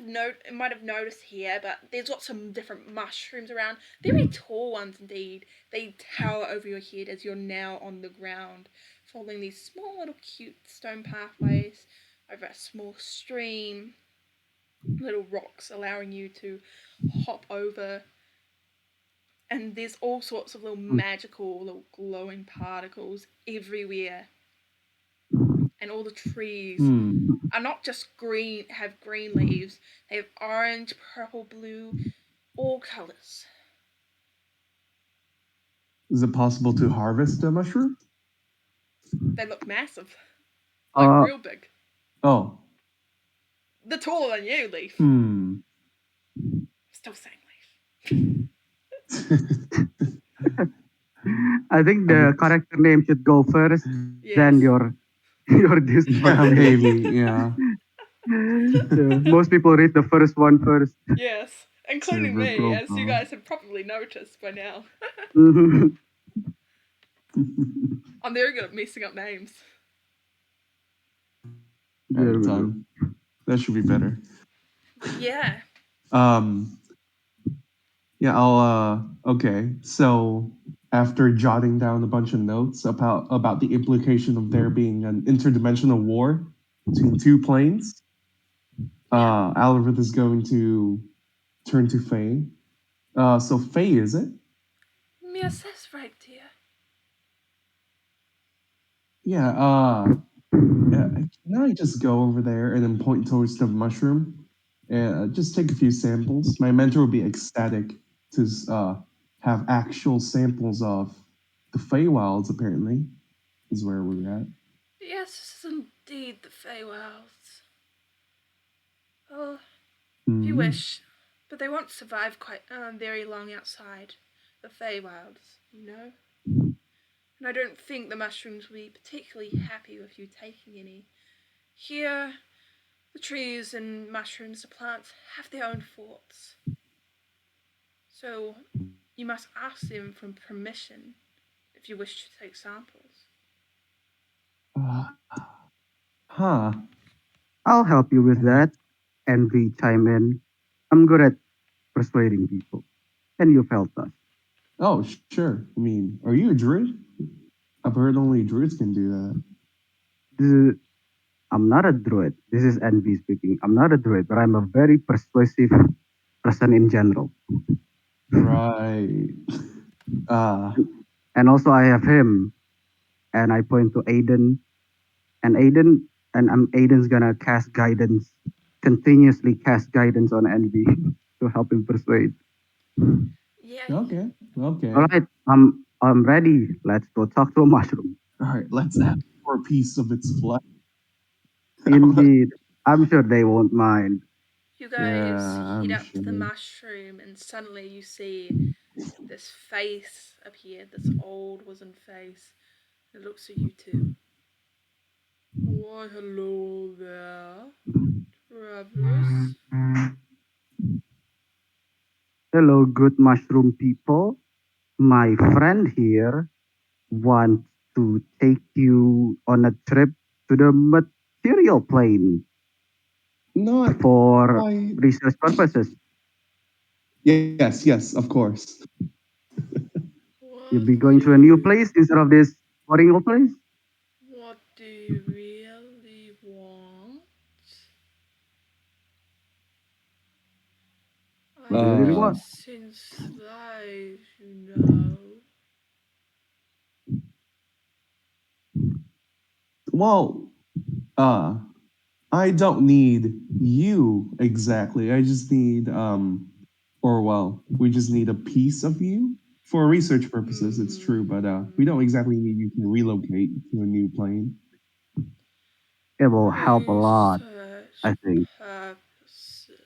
might have noticed here, but there's lots of different mushrooms around. Very tall ones indeed. They tower over your head as you're now on the ground, following these small little cute stone pathways over a small stream. Little rocks allowing you to hop over. And there's all sorts of little magical, little glowing particles everywhere. And all the trees are not just green, have green leaves, they have orange, purple, blue, all colors. Is it possible to harvest a mushroom? They look massive, like real big. Oh. They're taller than you, Leaf. Still saying Leaf. I think the character name should go first, then your Discord Yeah, name. maybe. Yeah. Most people read the first one first. Yes, including me, as you guys have probably noticed by now. I'm very good at messing up names. Every time. That should be better. But yeah. Yeah, I'll okay. So after jotting down a bunch of notes about the implication of there being an interdimensional war between two planes, Alvarez is going to turn to Faye. So Faye, is it? Yes, that's right, dear. Yeah, can I just go over there and then point towards the mushroom? And just take a few samples. My mentor will be ecstatic to have actual samples of the Feywilds, apparently, is where we're at. Yes, this is indeed the Feywilds. Oh, if you wish. But they won't survive quite very long outside the Feywilds, you know? And I don't think the mushrooms will be particularly happy with you taking any. Here, the trees and mushrooms, the plants, have their own thoughts. So you must ask them for permission if you wish to take samples. I'll help you with that. Envy chime in. I'm good at persuading people, and you felt us. Oh, sure. I mean, are you a druid? I've heard only druids can do that. This is, I'm not a druid. This is Envy speaking. I'm not a druid, but I'm a very persuasive person in general. Right. Ah, And also, I have him, and I point to Aiden, and Aiden's gonna cast guidance, continuously cast guidance on Envy to help him persuade. Yay. okay. Okay. All right, I'm ready. Let's go talk to a mushroom. All right. Let's ask for a piece of its flesh. Indeed, I'm sure they won't mind. You Yeah, guys head I'm up to the sure. mushroom, and suddenly you see this face appear, this old wizened face. It looks at you two. Why, hello there, travelers. Hello, good mushroom people. My friend here wants to take you on a trip to the material plane Not for quite. research purposes. Yes, yes, of course. You'll What be going do to a new you, place instead of this boring old place. what do you really want? What I do you really Uh, can want? sense lies, you know. well, uh, I don't need you exactly. I just need, or well, we just need a piece of you for research purposes. It's true, but we don't Hmm. exactly need you to relocate to a new plane. It will help a lot, Research I think. purposes.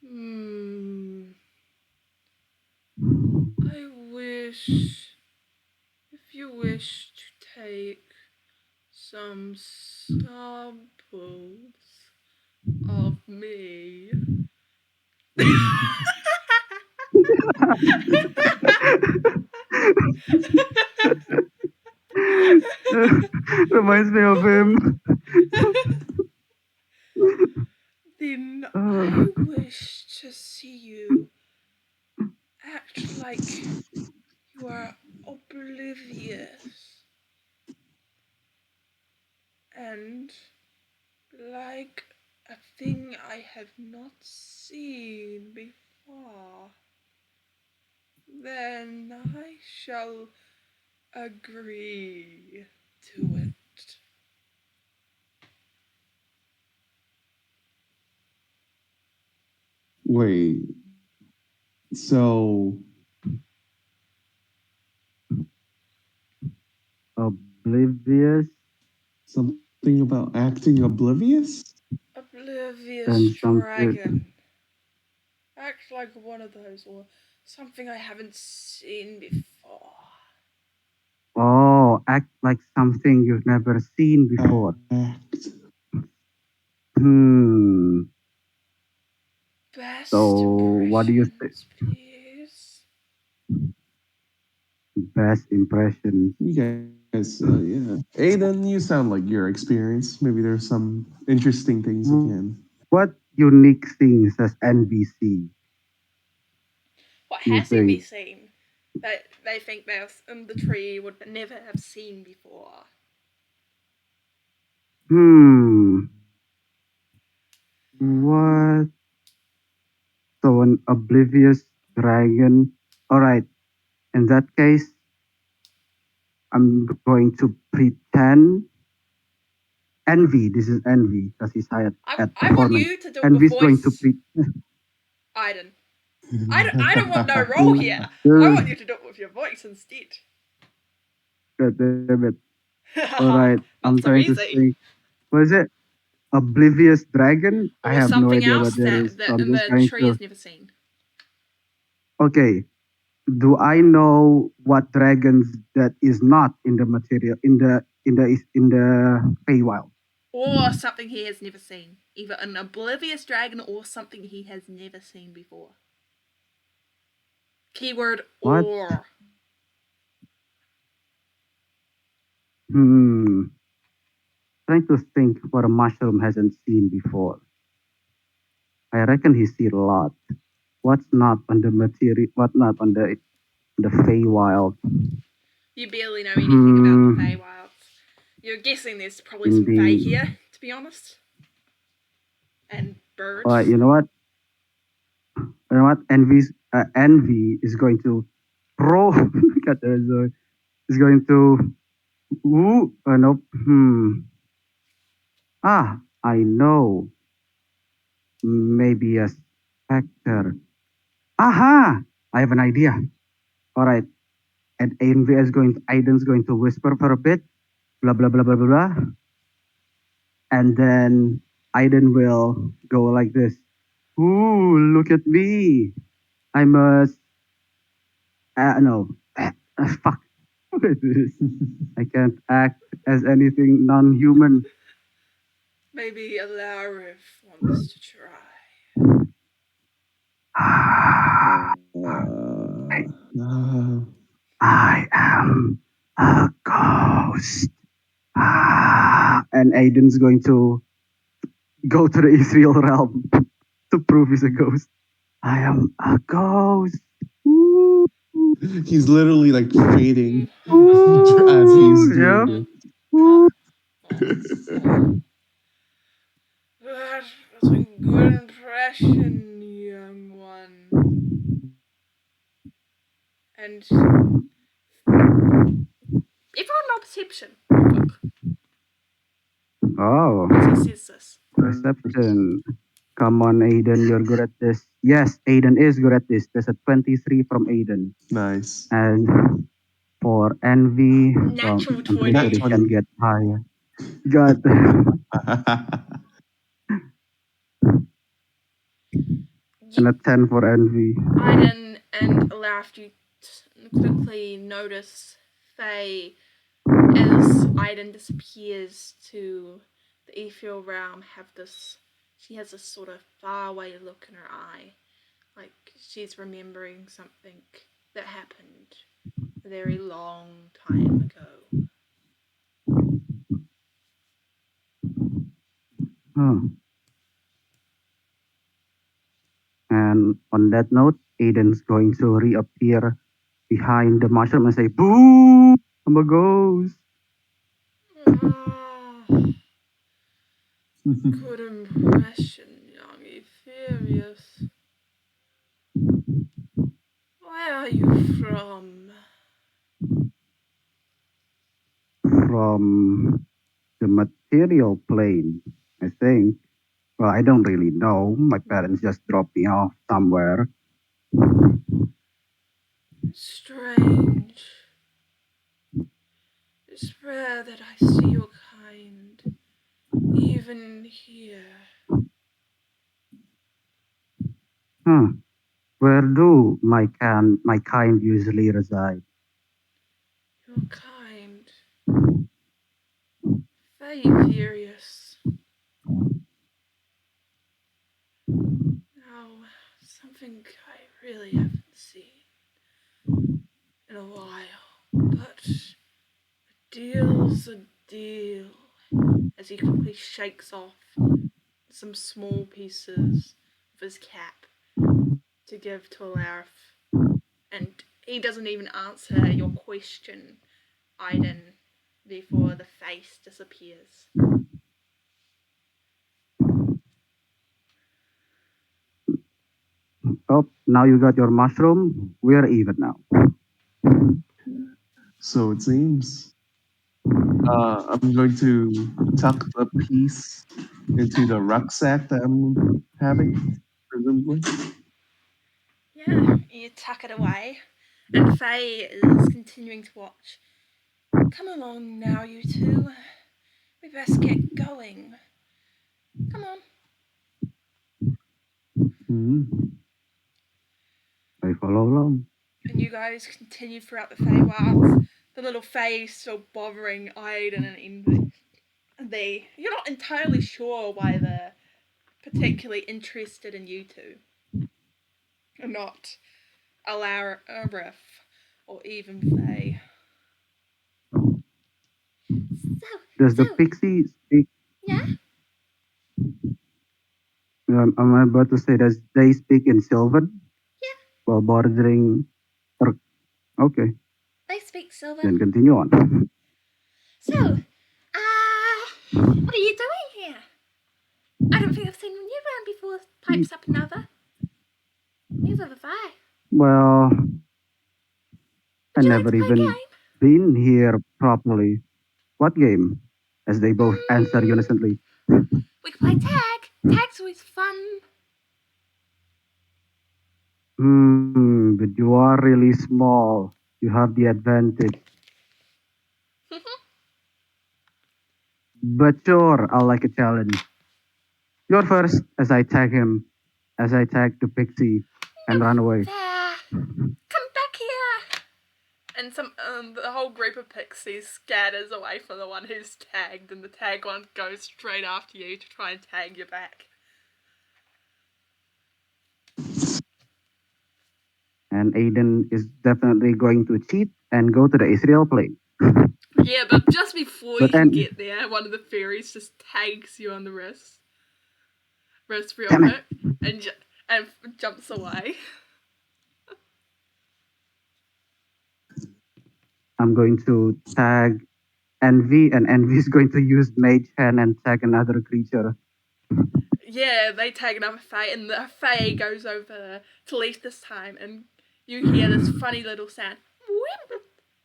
Hmm. I wish, if you wish to take some samples of me. Reminds me of him. Then Uh, I wish to see you act like you are oblivious and like a thing I have not seen before. Then I shall agree to it. Wait, so Oblivious something about acting oblivious? Oblivious and something. dragon. Act like one of those, or something I haven't seen before. Oh, act like something you've never seen before. Act. Hmm. Best So, what do you think? impressions, please. Best impression. You guys, yeah. Aiden, you sound like you're experienced. Maybe there's some interesting things you can. What unique things has NBC, What you hasn't think? been seen that they think they're in the tree would never have seen before? Hmm. What? So, an oblivious dragon. Alright, in that case, I'm going to pretend Envy. This is Envy because he's hired at I want performance. you to do a Envy's going to voice, Aiden. I don't want no role here. I want you to do it with your voice instead. God damn it. Alright, I'm Not so trying to easy. think. What is it? Oblivious dragon? I Or have no something idea what else that is. So that I'm in just the trying tree to. has never seen. Okay, do I know what dragons that is not in the material in the Feywild? Or something he has never seen. Either an oblivious dragon or something he has never seen before. Keyword What? or. Hmm. Trying to think what a mushroom hasn't seen before. I reckon he see a lot. What's not on the material? What not on the Feywild? You barely know anything about the Feywilds. You're guessing there's probably some Fey Indeed. here, to be honest. And birds. But you know what? You know what? Envy is going to throw. God, is going to. Ooh, nope. I know. Maybe a specter. Aha! I have an idea. All right. And Aiden's going to whisper for a bit, blah blah blah blah blah blah, and then Aiden will go like this. Ooh, look at me! I'm a no. Fuck. What is this? I can't act as anything non-human. Maybe Alarif wants to try. I am a ghost. And Aiden's going to go to the Israel realm to prove he's a ghost. I am a ghost. Ooh. He's literally like fading Ooh, as he's yep. doing Ooh. That was a good impression, young one. And everyone roll perception. Oh, As he says this. perception. Come on, Aiden, you're good at this. Yes, Aiden is good at this. There's a 23 from Aiden. it. Nice. And for Envy, Natural I'm pretty sure 20. he can get higher. God. And a 10 for Envy. Aiden and Alarif, you quickly notice Faye as Aiden disappears to the ethereal realm she has this sort of faraway look in her eye, like she's remembering something that happened a very long time ago. And on that note, Aiden's going to reappear behind the mushroom and say, "Boo! I'm a ghost." Good impression, young Ephemius. Where are you from? From the material plane, I think. Well, I don't really know. My parents just dropped me off somewhere. Strange. It's rare that I see your kind, even here. Where do my kind usually reside? Your kind. Very furious. Now, something I really haven't seen in a while. But a deal's a deal. As he quickly shakes off some small pieces of his cap to give to Alarif. And he doesn't even answer your question, Aiden, before the face disappears. Oh, now you got your mushroom. We're even now. So it seems. I'm going to tuck the piece into the rucksack that I'm having, presumably. Yeah, you tuck it away. And Faye is continuing to watch. Come along now, you two. We best get going. Come on. I follow along. And you guys continue throughout the Feywilds. The little Fae still bothering Aiden and Envy. You're not entirely sure why they're particularly interested in you two. And not Alarif or even Faye. Does the pixie speak? Yeah? Am I about to say that they speak in Sylvan Yeah, while bordering? Or, okay, they speak Sylvan. then continue on. So, what are you doing here? I don't think I've seen you around before. Pipes up another. Neither have I. Well, I Would you like never to play a even game? been here properly. What game? As they both answer unison. We can play tag. Tag's always fun. But you are really small. You have the advantage. But sure, I'll like a challenge. You're first, as I tag him, as I tag the pixie and run away. There. Come back here. And the whole group of pixies scatters away from the one who's tagged, and the tag one goes straight after you to try and tag you back. And Aiden is definitely going to cheat and go to the Israel plane. Yeah, but just before But you then, get there, one of the fairies just tags you on the wrist real damn it, quick, and jumps away. I'm going to tag Envy, and Envy is going to use Mage Hand and tag another creature. Yeah, they tag another fae, and the fae goes over to Leaf this time, and you hear this funny little sound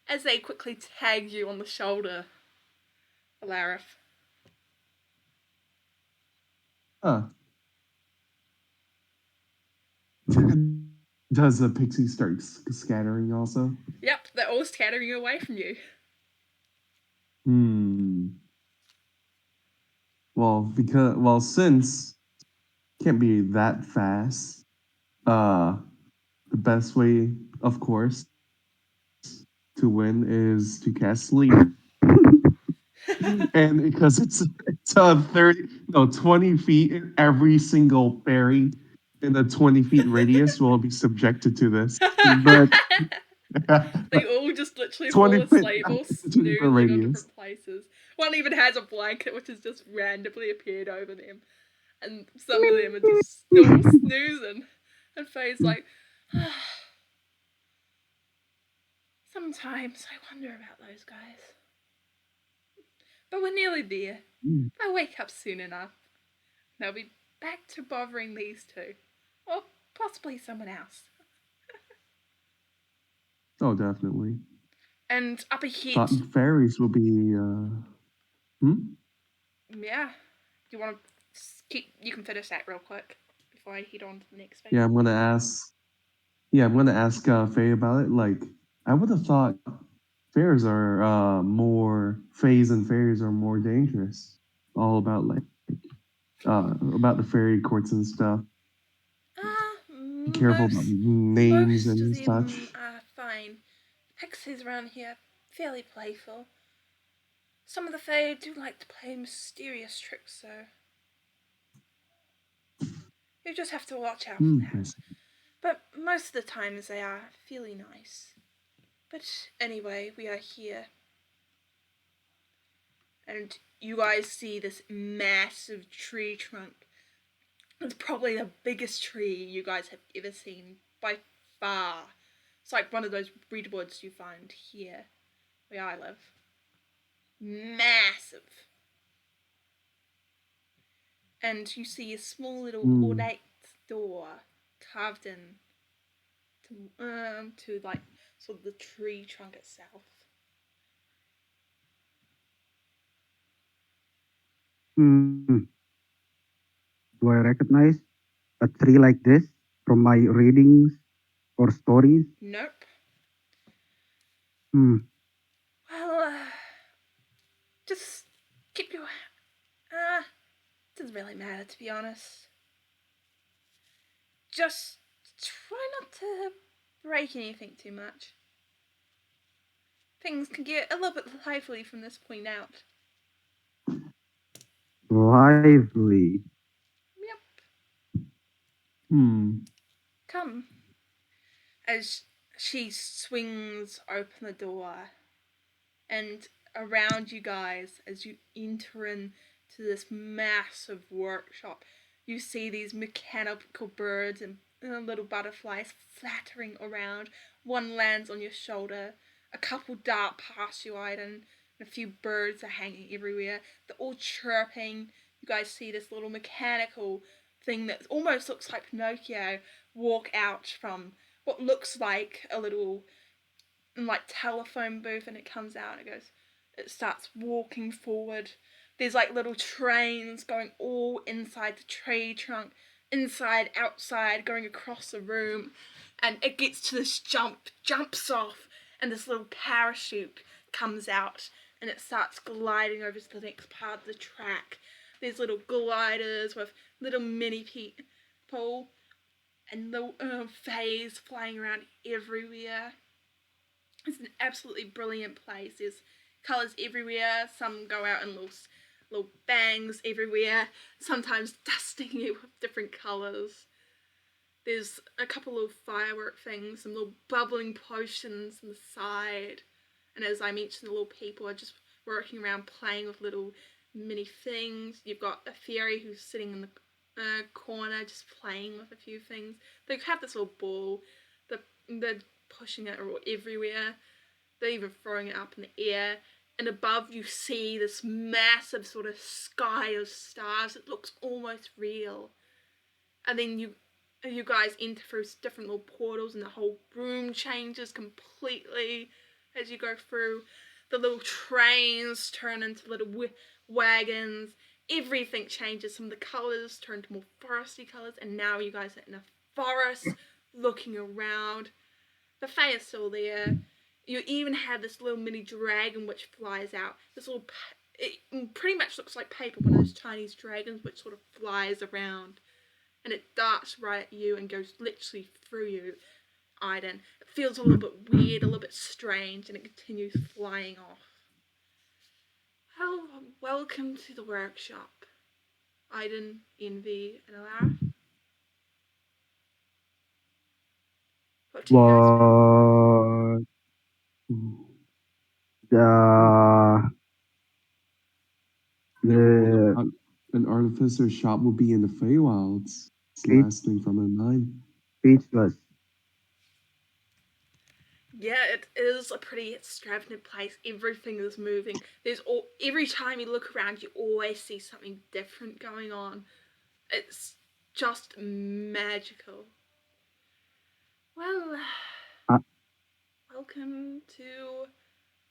as they quickly tag you on the shoulder, Alarif. Huh. Does the pixie start scattering also? Yep, they're all scattering away from you. Hmm. Well, since can't be that fast, uh, the best way, of course, to win is to cast sleep. And because it's a 20 feet, and every single fairy in a 20 feet radius will be subjected to this. But They all just literally 20 fall feet, asleep or 20 foot snoozing on radius. different places. One even has a blanket which has just randomly appeared over them, and some of them are just still snoozing. And Faye's like, sometimes I wonder about those guys. But we're nearly there. Mm. They'll wake up soon enough. They'll be back to bothering these two. Or possibly someone else. Oh, definitely. And up Thought ahead, fairies will be. yeah. You want to keep? You can finish that real quick before I head on to the next thing. Yeah, I'm gonna ask. Yeah, I'm gonna ask Faye about it. Like, I would have thought fairs are more fays and fairies are more dangerous. All about the fairy courts and stuff. Be careful about names Most of and them such. are fine. Pixies around here fairly playful. Some of the Fae do like to play mysterious tricks, though. You just have to watch out for I that. see. But most of the times they are fairly nice. But anyway, we are here. And you guys see this massive tree trunk. It's probably the biggest tree you guys have ever seen by far. It's like one of those redwoods you find here where I live. Massive. And you see a small little ornate door carved in to like sort of the tree trunk itself. Hmm, do I recognize a tree like this from my readings or stories? Nope. Hmm, Well, just keep your. Doesn't really matter to be honest. Just try not to break anything too much. Things can get a little bit lively from this point out. lively. Yep. Hmm. Come. As she swings open the door, and around you guys, as you enter into this massive workshop, you see these mechanical birds and little butterflies flattering around. One lands on your shoulder. A couple dart past you, Iden, and a few birds are hanging everywhere. They're all chirping. You guys see this little mechanical thing that almost looks like Pinocchio walk out from what looks like a little like telephone booth, and it comes out and it starts walking forward. There's like little trains going all inside the tree trunk, inside, outside, going across the room, and it gets to this jumps off, and this little parachute comes out, and it starts gliding over to the next part of the track. There's little gliders with little mini people and the fays flying around everywhere. It's an absolutely brilliant place. There's colours everywhere. Some go out in little bangs everywhere, sometimes dusting you with different colours. There's a couple of firework things, some little bubbling potions on the side. And as I mentioned, the little people are just working around playing with little mini things. You've got a fairy who's sitting in the corner just playing with a few things. They have this little ball. They're pushing it everywhere. They're even throwing it up in the air. And above you see this massive sort of sky of stars. It looks almost real. And then you guys enter through different little portals, and the whole room changes completely as you go through. The little trains turn into little wagons. Everything changes. Some of the colours turn to more foresty colours, and now you guys are in a forest looking around. The fae is still there. You even have this little mini dragon which flies out. This little, it pretty much looks like paper, one of those Chinese dragons which sort of flies around. And it darts right at you and goes literally through you, Iden. It feels a little bit weird, a little bit strange, and it continues flying off. Well, welcome to the workshop, Iden, Envy, and Alara. What do you guys think? What the An artificer shop will be in the Feywilds. It's the last thing from my mind. speechless. Yeah, it is a pretty extravagant place. Everything is moving. Every time you look around, you always see something different going on. It's just magical. Well, Uh, welcome to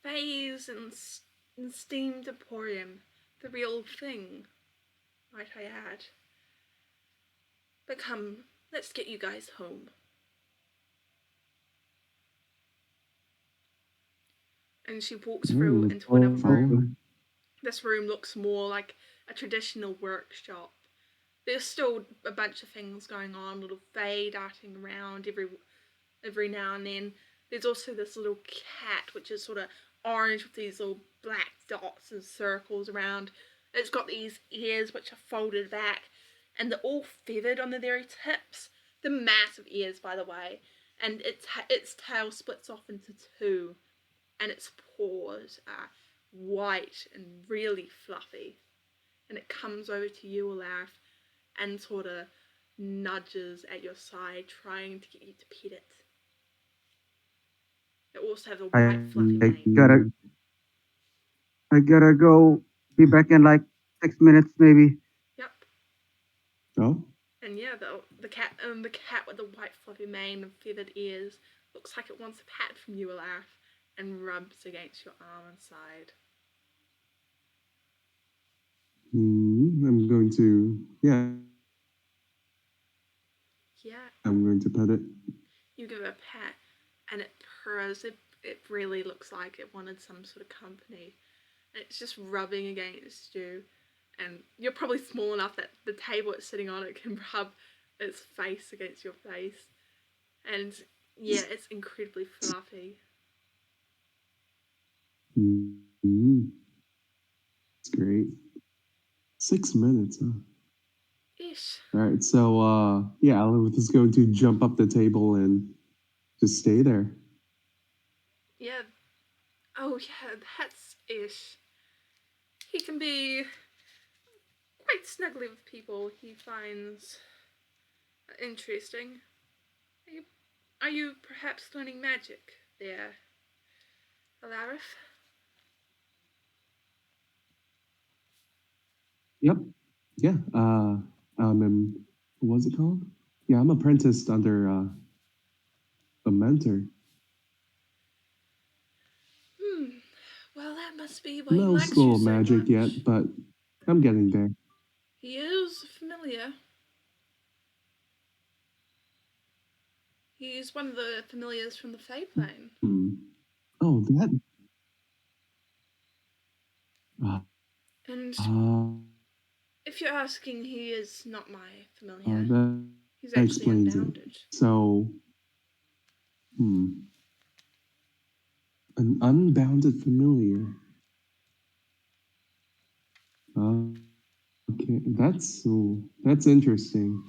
Faye's and Steamed Emporium, the real thing, might I add. But come, let's get you guys home. And she walks through into another room. This room looks more like a traditional workshop. There's still a bunch of things going on, little fae darting around every now and then. There's also this little cat, which is sort of orange with these little black dots and circles around. It's got these ears which are folded back, and they're all feathered on the very tips. They're massive ears, by the way, and its tail splits off into two, and its paws are white and really fluffy. And it comes over to you, Alarith, and sort of nudges at your side, trying to get you to pet it. It also has a white fluffy mane. I gotta go. Be back in like 6 minutes, maybe. Yep. Oh? And yeah, the cat with the white fluffy mane and feathered ears looks like it wants a pat from you, Alarith, and rubs against your arm and side. I'm going to, yeah. Yeah. I'm going to pet it. You give it a pat, and it purrs. It really looks like it wanted some sort of company. And it's just rubbing against you. And you're probably small enough that the table it's sitting on, it can rub its face against your face. And yeah, it's incredibly fluffy. It's great. 6 minutes, huh? Ish. All right, so yeah, Alarith is going to jump up the table and just stay there. Yeah. Oh yeah, that's Ish. He can be quite snuggly with people he finds interesting. Are you perhaps learning magic there, Alarith? Yep. Yeah. What's it called? Yeah, I'm apprenticed under a mentor. Hmm. Well, that must be why he No likes you school of so magic much. yet, but I'm getting there. He is familiar. He's one of the familiars from the Fey Plane. Hmm. Oh, that. And Uh, if you're asking, he is not my familiar. that He's actually explains it. unbounded. So, an unbounded familiar. Okay, that's interesting.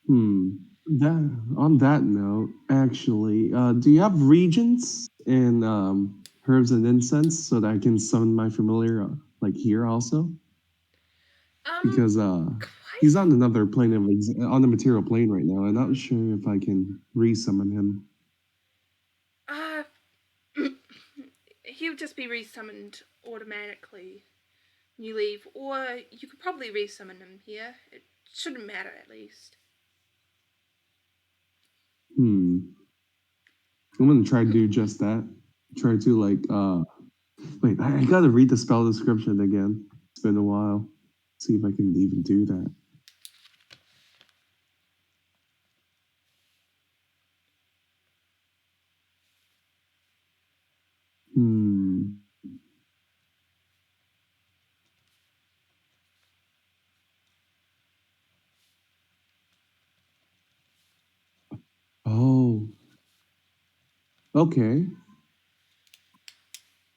Hmm. That on that note, actually, do you have regents and herbs and incense so that I can summon my familiar like here also? Because he's Quite. on another plane of on the material plane right now. I'm not sure if I can re-summon him. Uh, he would just be resummoned automatically when you leave, or you could probably resummon him here. It shouldn't matter, at least. I'm gonna try to do just that. Try to like wait, I gotta read the spell description again. It's been a while. See if I can even do that. Hmm. Oh, okay.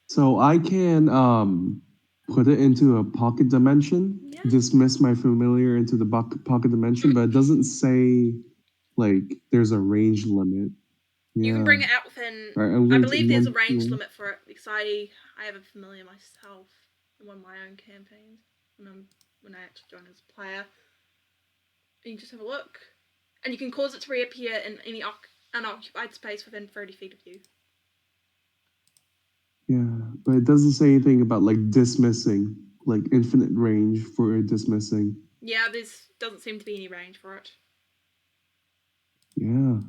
So I can put it into a pocket dimension, Yeah. dismiss my familiar into the pocket dimension, but it doesn't say like there's a range limit. You can Yeah. bring it out within. All right, I'm I going to believe there's a range mental. limit for it because I have a familiar myself in one of my own campaigns when I actually joined as a player. And you just have a look, and you can cause it to reappear in any unoccupied space within 30 feet of you. Yeah, but it doesn't say anything about like dismissing, like infinite range for dismissing. Yeah, there doesn't seem to be any range for it. Yeah.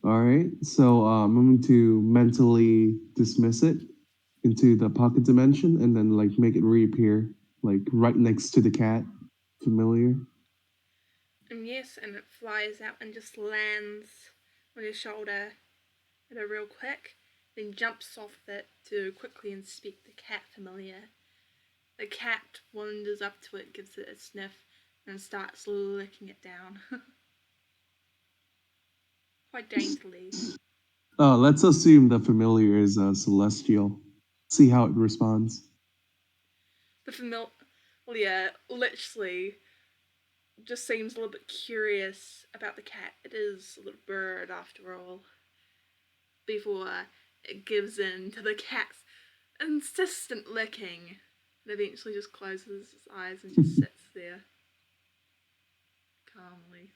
All right. So I'm going to mentally dismiss it into the pocket dimension and then like make it reappear like right next to the cat familiar. And yes, and it flies out and just lands on your shoulder at a real quick, then jumps off of it to quickly inspect the cat familiar. The cat wanders up to it, gives it a sniff, and starts licking it down. Quite daintily. Let's assume the familiar is celestial. See how it responds. The familiar literally just seems a little bit curious about the cat. It is a little bird after all. Before it gives in to the cat's insistent licking, and eventually just closes its eyes and just sits there calmly.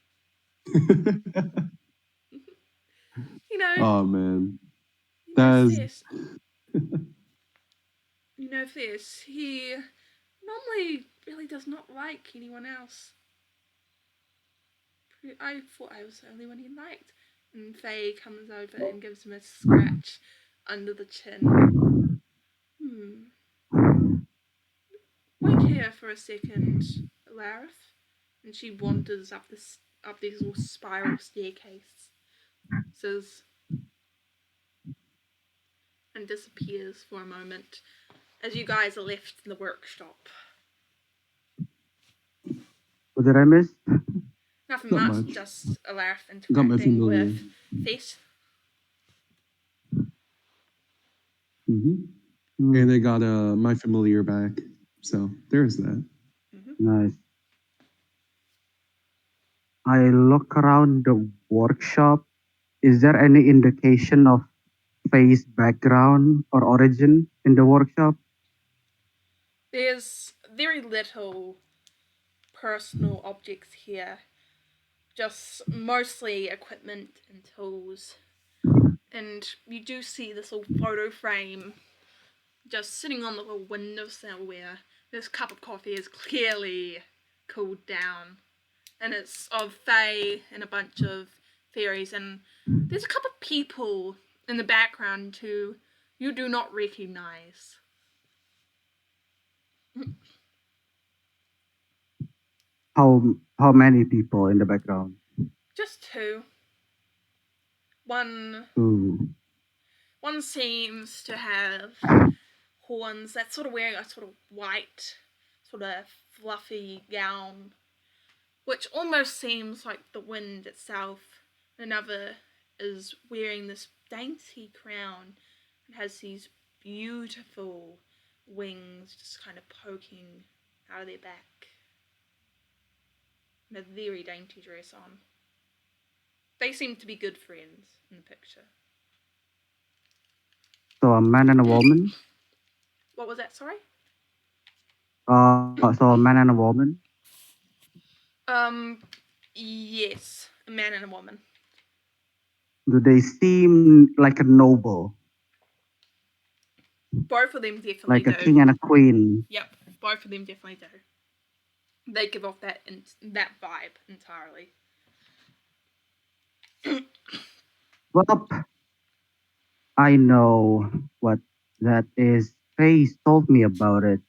You know, Oh man, you know that is. Fierce. You know Fierce. He normally really does not like anyone else. I thought I was the only one he liked. And Faye comes over and gives him a scratch under the chin. Wait here for a second, Lareth. And she wanders up these little spiral staircase. Says and disappears for a moment as you guys are left in the workshop. What did I miss? Nothing Not much, much. just Alarith Got my interacting familiar. with Fess. And I got my familiar back. So there's that. Nice. I look around the workshop. Is there any indication of face background or origin in the workshop? There's very little personal objects here. Just mostly equipment and tools. And you do see this little photo frame just sitting on the little windowsill where this cup of coffee is clearly cooled down. And it's of Fae and a bunch of fairies. And there's a couple of people in the background who you do not recognize. How many people in the background? Just two. One Ooh. seems to have horns. That's sort of wearing a sort of white, sort of fluffy gown, which almost seems like the wind itself. Another is wearing this dainty crown and has these beautiful wings just kind of poking out of their back. And a very dainty dress on. They seem to be good friends in the picture. So a man and a woman? What was that, sorry? So a man and a woman? Yes, a man and a woman. Do they seem like a noble? Both of them definitely Like a do. king and a queen? Yep, both of them definitely do. They give off that vibe entirely. Well, I know what that is. Face told me about it.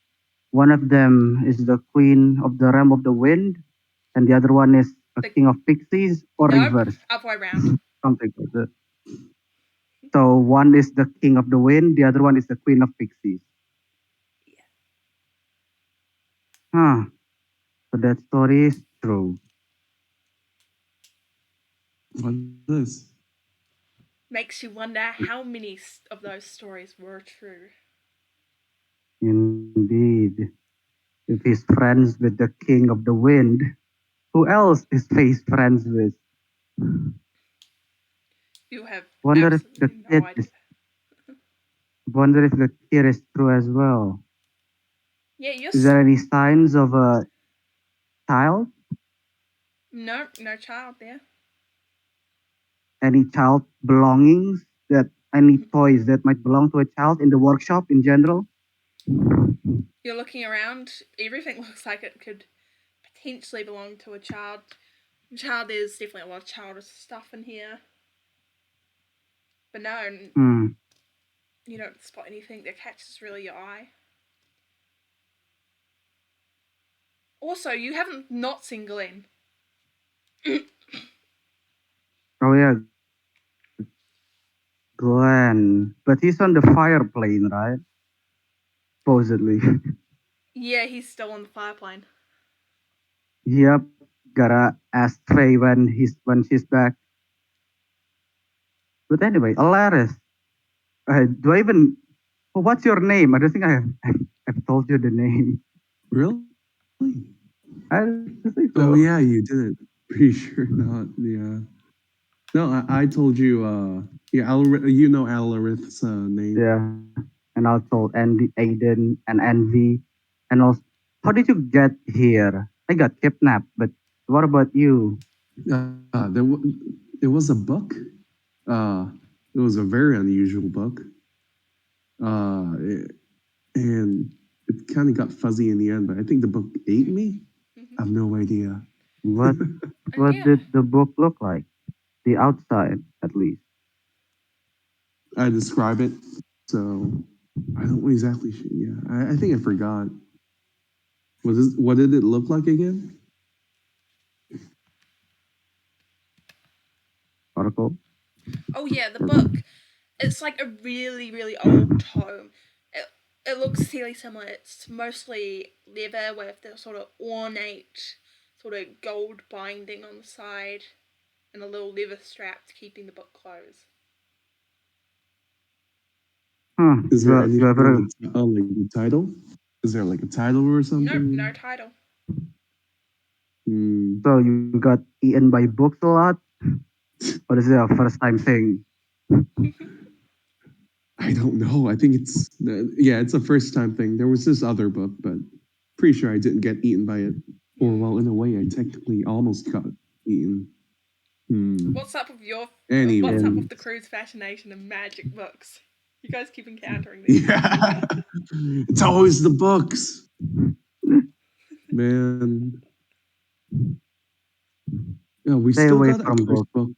One of them is the queen of the realm of the wind, and the other one is a king of pixies, or Nope, reverse, other way around. something like that. So one is the king of the wind, the other one is the queen of pixies. Yeah. Huh. So that story is true. What is? Makes you wonder how many of those stories were true. Indeed. If he's friends with the king of the wind, who else is Face friends with? You have Wonder if the absolutely kid no idea. is wonder if the kid is true as well. Yeah, you're Is there any signs of a child? no child there. Any child belongings that any toys that might belong to a child in the workshop in general? You're looking around. Everything looks like it could potentially belong to a child. There's definitely a lot of childish stuff in here. But no, you don't spot anything that catches really your eye. Also, you haven't not seen Glenn. Oh yeah, Glenn. But he's on the fire plane, right? Supposedly. Yeah, he's still on the fire plane. Yep. Gotta ask Faye when she's back. But anyway, Alaris. Do I even? What's your name? I don't think I've told you the name. Really? I don't think so. Oh yeah, you did. Pretty sure not. Yeah. No, I told you. Yeah, you know Alarith's name. Yeah. And I told Andy, Aiden, and Envy, and also, how did you get here? I got kidnapped, but what about you? There was a book. It was a very unusual book. And it kind of got fuzzy in the end, but I think the book ate me. I have no idea. What did the book look like? The outside, at least. I describe it, so I don't exactly. Yeah, I think I forgot. What did it look like again? Oracle. Oh yeah, the book. It's like a really, really old tome. It looks fairly similar. It's mostly leather with the sort of ornate, sort of gold binding on the side, and a little leather strap to keeping the book closed. Huh. Is there any like the title? Is there like a title or something? Nope, no title. So you got eaten by books a lot? Or is it a first time thing? I don't know. I think it's a first time thing. There was this other book, but pretty sure I didn't get eaten by it. Or, well, in a way, I technically almost got eaten. What's up with your? Anyway. What's up with the crew's fascination in magic books? You guys keep encountering these. Yeah. It's always the books. Man. Yeah, we Stay still away got that from curse book. book.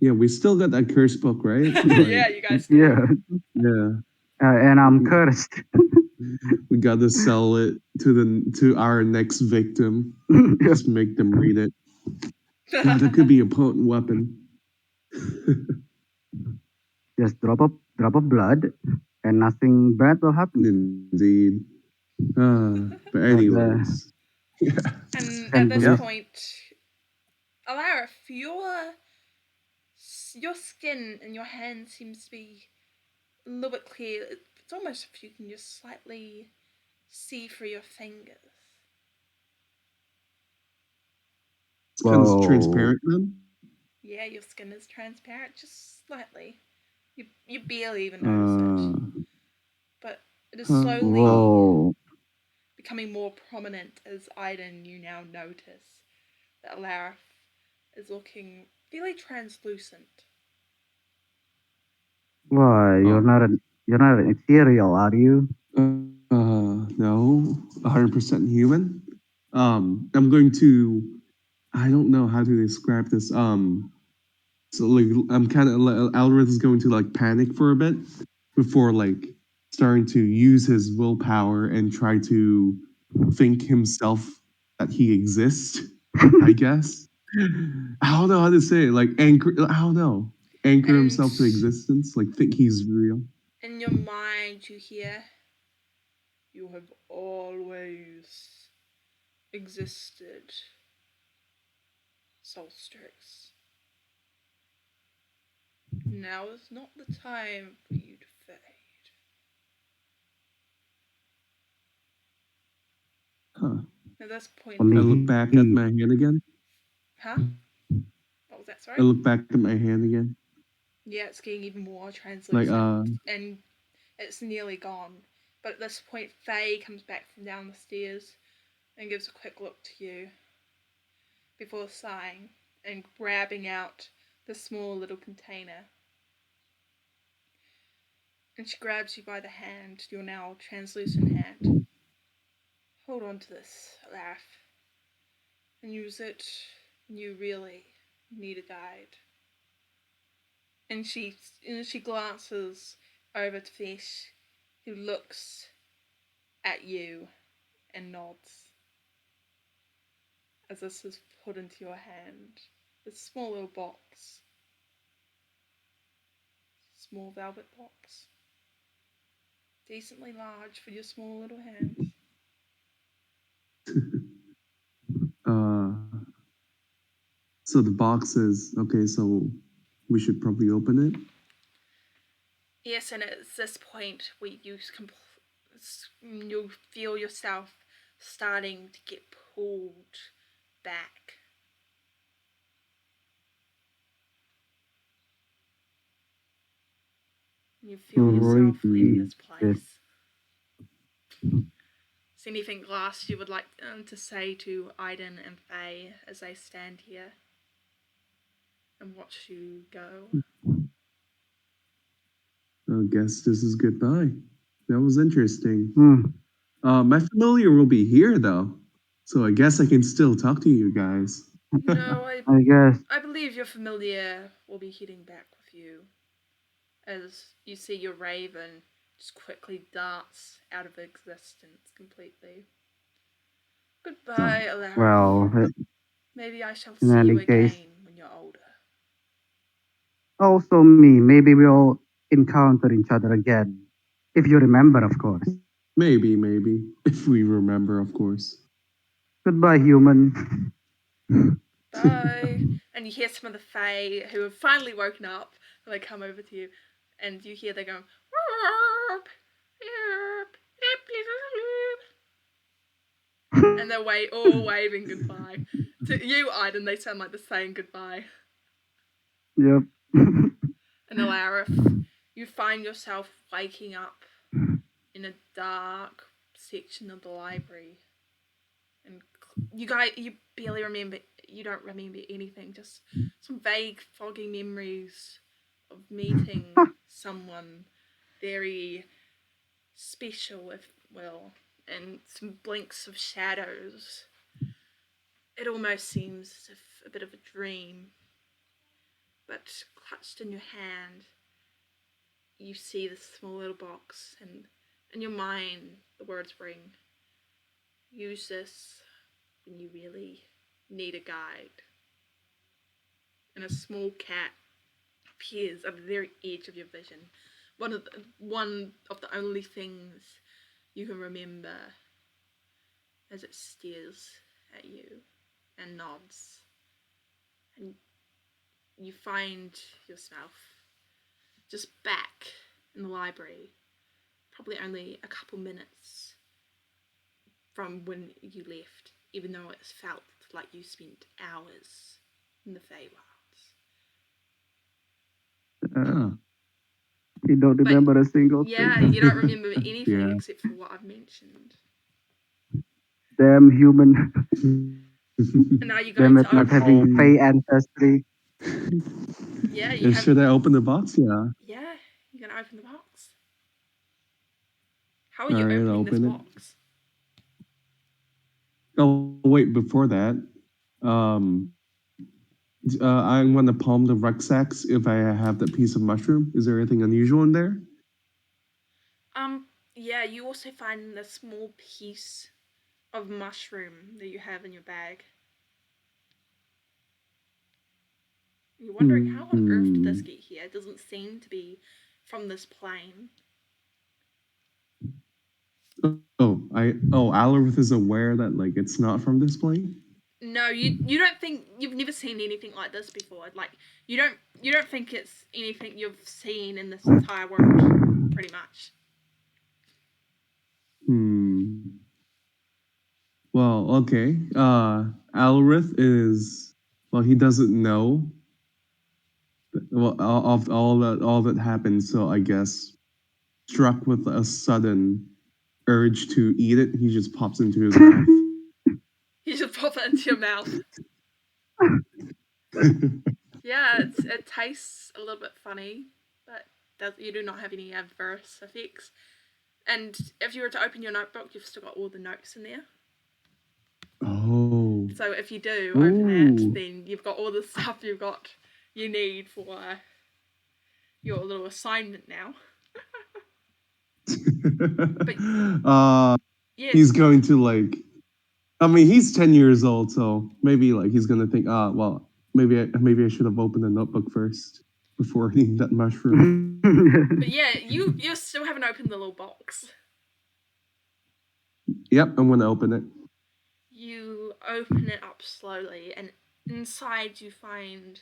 Yeah, we still got that curse book, right? Yeah, you guys do. Yeah, Yeah. and I'm cursed. We gotta sell it to our next victim. Just make them read it. Yeah, that could be a potent weapon. Just drop of blood, and nothing bad will happen. Indeed. But anyways. And And at this yeah. point, Alarith, your skin and your hand seems to be a little bit clear. It's almost if you can just slightly see through your fingers. It's kind of Whoa. transparent then. Yeah, your skin is transparent, just slightly. You barely even notice it, but it is slowly Whoa. becoming more prominent as Iden. You now notice that Alarith is looking fairly translucent. Why? You're not an ethereal, are you? No, 100% human. I'm going to. I don't know how to describe this. So like I'm kind of Alvarez is going to like panic for a bit before like starting to use his willpower and try to think himself that he exists. I guess. I don't know how to say it. Like anchor. I don't know. Anchor And himself to existence. Like think he's real. in your mind, you hear, "You have always existed, Solstrix. Now is not the time for you to fade." Huh. At this point, I look back at my hand again. huh? What was that? I Sorry. look back at my hand again. Yeah, it's getting even more translucent, Like and it's nearly gone. But at this point, Faye comes back from down the stairs and gives a quick look to you before sighing and grabbing out the small little container. And she grabs you by the hand, your now translucent hand. "Hold on to this, Laugh, and use it when you really need a guide." And she glances over to Fish, who looks at you and nods as this is put into your hand. This small little box. Small velvet box. Decently large for your small little hands. So the box is okay. So we should probably open it. Yes, and it's this point where you feel yourself starting to get pulled back. You feel yourself leaving this place. Is there anything last you would like to say to Iden and Faye as they stand here and watch you go? I guess this is goodbye. That was interesting. Hmm. My familiar will be here though, so I guess I can still talk to you guys. No, I guess. I believe your familiar will be heading back with you as you see your raven just quickly darts out of existence completely. Goodbye, Alara. Well, Maybe I shall in see any you case, again when you're older. also me. Maybe we'll encounter each other again, if you remember, of course. Maybe, if we remember, of course. Goodbye, human. Bye. And you hear some of the Fae who have finally woken up and they come over to you, and you hear they going, "Warp, warp, and they're all waving goodbye. To you, Iden, they sound like they're saying goodbye. Yep. And Alarith, you find yourself waking up in a dark section of the library. And you barely remember. You don't remember anything. Just some vague, foggy memories of meeting someone very special, if will, and some blinks of shadows. It almost seems as if a bit of a dream. But clutched in your hand, you see this small little box, and in your mind, the words ring. Use this when you really need a guide. And a small cat appears at the very edge of your vision. One of the only things you can remember as it stares at you and nods. And you find yourself just back in the library, probably only a couple minutes from when you left, even though it felt like you spent hours in the Feywilds. Uh, you don't remember a single Yeah, thing. you don't remember anything Yeah. except for what I've mentioned. Damn human. And now you're Damn going it, to not open. having Fey ancestry. Yeah, you have. Should I open the box? Yeah. Yeah, you're gonna open the box. How are All you right, I'll opening this open it. box? Oh wait, before that, I'm gonna palm the rucksacks if I have that piece of mushroom. Is there anything unusual in there? Yeah, you also find the small piece of mushroom that you have in your bag. You're wondering how on earth did this get here? It doesn't seem to be from this plane. Alorith is aware that like it's not from this plane. No, you don't think you've never seen anything like this before. Like you don't think it's anything you've seen in this entire world, pretty much. Well, okay. Alorith is he doesn't know of all that happened, so I guess struck with a sudden urge to eat it, he just pops into his mouth. You should pop it into your mouth. Yeah, it tastes a little bit funny, but you do not have any adverse effects. And if you were to open your notebook, you've still got all the notes in there. Oh. So if you do open it, Ooh. then you've got all the stuff you need for your little assignment now. Yeah, He's going to like. I mean, he's 10 years old, so maybe like he's gonna think, maybe I should have opened the notebook first before eating that mushroom. but yeah, you still haven't opened the little box. Yep, I'm gonna open it. You open it up slowly, and inside you find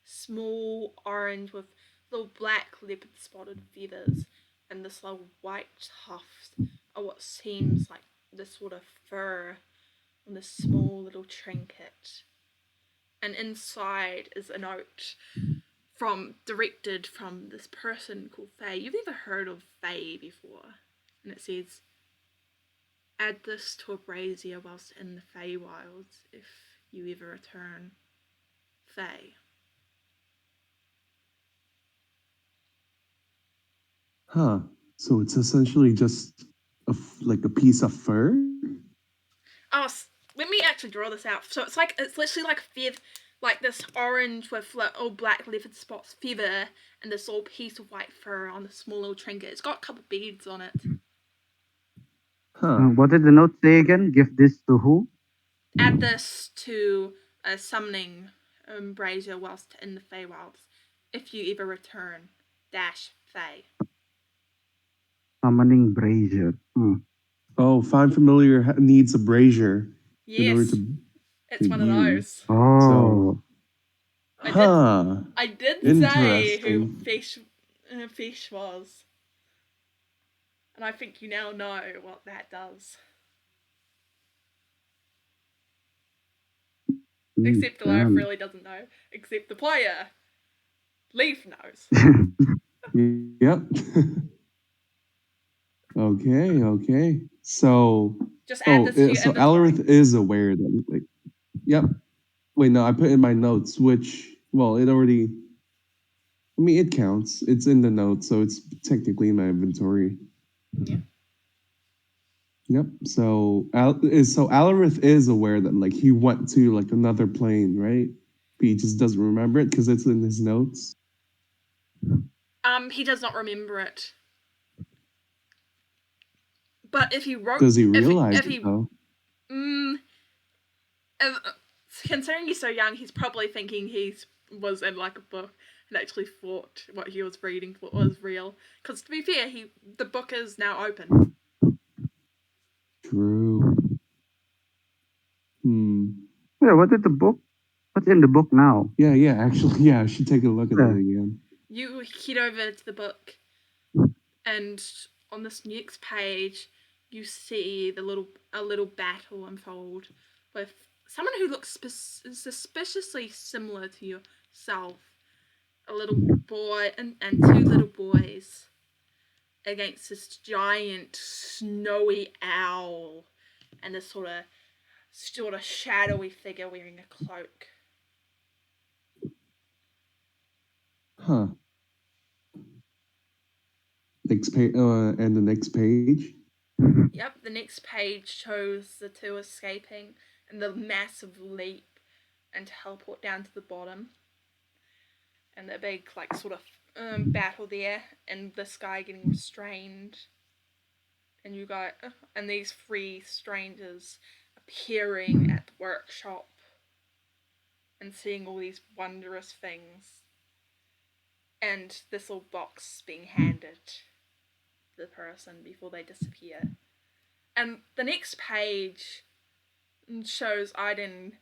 small orange with little black leopard spotted feathers and this little white tuft of what seems like this sort of fur on this small little trinket. And inside is a note directed from this person called Faye. You've never heard of Faye before. And it says, add this to a brazier whilst in the Feywilds if you ever return. Faye. Huh. So it's essentially just like a piece of fur? Oh, let me actually draw this out. So it's literally like a feather, like this orange with all black leopard spots feather and this little piece of white fur on the small little trinket. It's got a couple beads on it. Huh. What did the note say again? Give this to who? Add this to a summoning brazier whilst in the Feywilds if you ever return. Faye. Summoning brazier. Oh, find familiar needs a brazier in order Yes, to. it's one of those. Oh. I did say who Interesting. Fish was. And I think you now know what that does. Except the life really doesn't know. Except the player. Leaf knows. Yep. Okay. So, Just add this to your so inventory. Alarith is aware that, like, yep. Wait, no, I put in my notes, which, well, it already, I mean, it counts. It's in the notes, so it's technically in my inventory. Yeah. Yep. So, so Alarith is aware that, like, he went to, like, another plane, right? But he just doesn't remember it because it's in his notes. He does not remember it. But if he wrote, Does he realize if he, it, though? Considering he's so young, he's probably thinking he was in like a book and actually thought what he was reading was real. Because to be fair, the book is now open. True. Yeah, what is the book? What's in the book now? Yeah, actually, yeah, I should take a look at it again. You head over to the book, and on this next page, you see a little battle unfold with someone who looks suspiciously similar to yourself. A little boy and two little boys against this giant snowy owl and this sort of shadowy figure wearing a cloak. Huh. Next page, and the next page. Yep, the next page shows the two escaping and the massive leap and teleport down to the bottom. And the big, like, sort of battle there, and this guy getting restrained. And you got, and these three strangers appearing at the workshop and seeing all these wondrous things. And this little box being handed to the person before they disappear. And the next page shows Aiden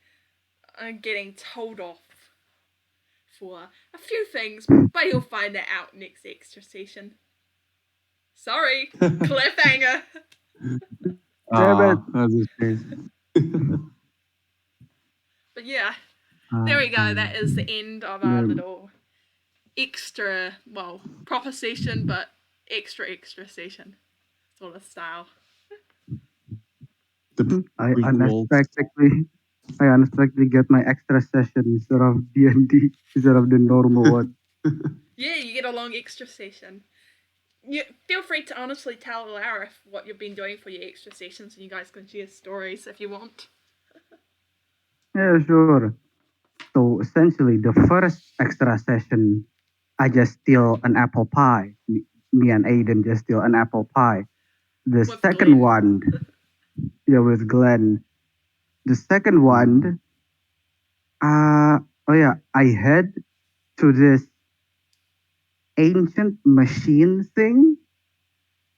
getting told off for a few things, but you'll find that out next extra session. Sorry, cliffhanger. That's a shame. But yeah, there we go. That is the end of our little extra, well, proper session, but extra session sort of style. I unexpectedly get my extra session instead of D&D, instead of the normal one. Yeah, you get a long extra session. You feel free to honestly tell Alarith what you've been doing for your extra sessions, and you guys can share stories if you want. Yeah, sure. So essentially, the first extra session, I just steal an apple pie. Me and Aiden just steal an apple pie. The With second Glenn. one, yeah, with Glenn. The second one, I head to this ancient machine thing,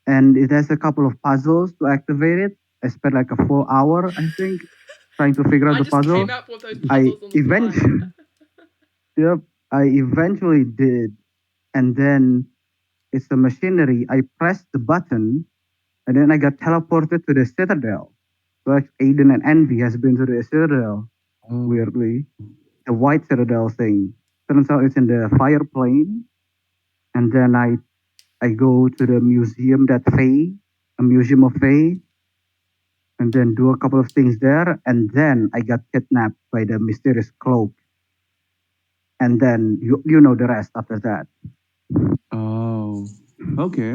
and it has a couple of puzzles to activate it. I spent like a full hour, I think, trying to figure out the puzzle. Came up with those puzzles on the eventually, yep, I eventually did, and then it's the machinery. I pressed the button, and then I got teleported to the Citadel. Like Aiden and Envy has been to the Citadel, weirdly. The White Citadel thing. Turns out it's in the fire plane. And then I go to the museum a museum of Fae, and then do a couple of things there. And then I got kidnapped by the mysterious cloak. And then you know the rest after that. Oh, okay.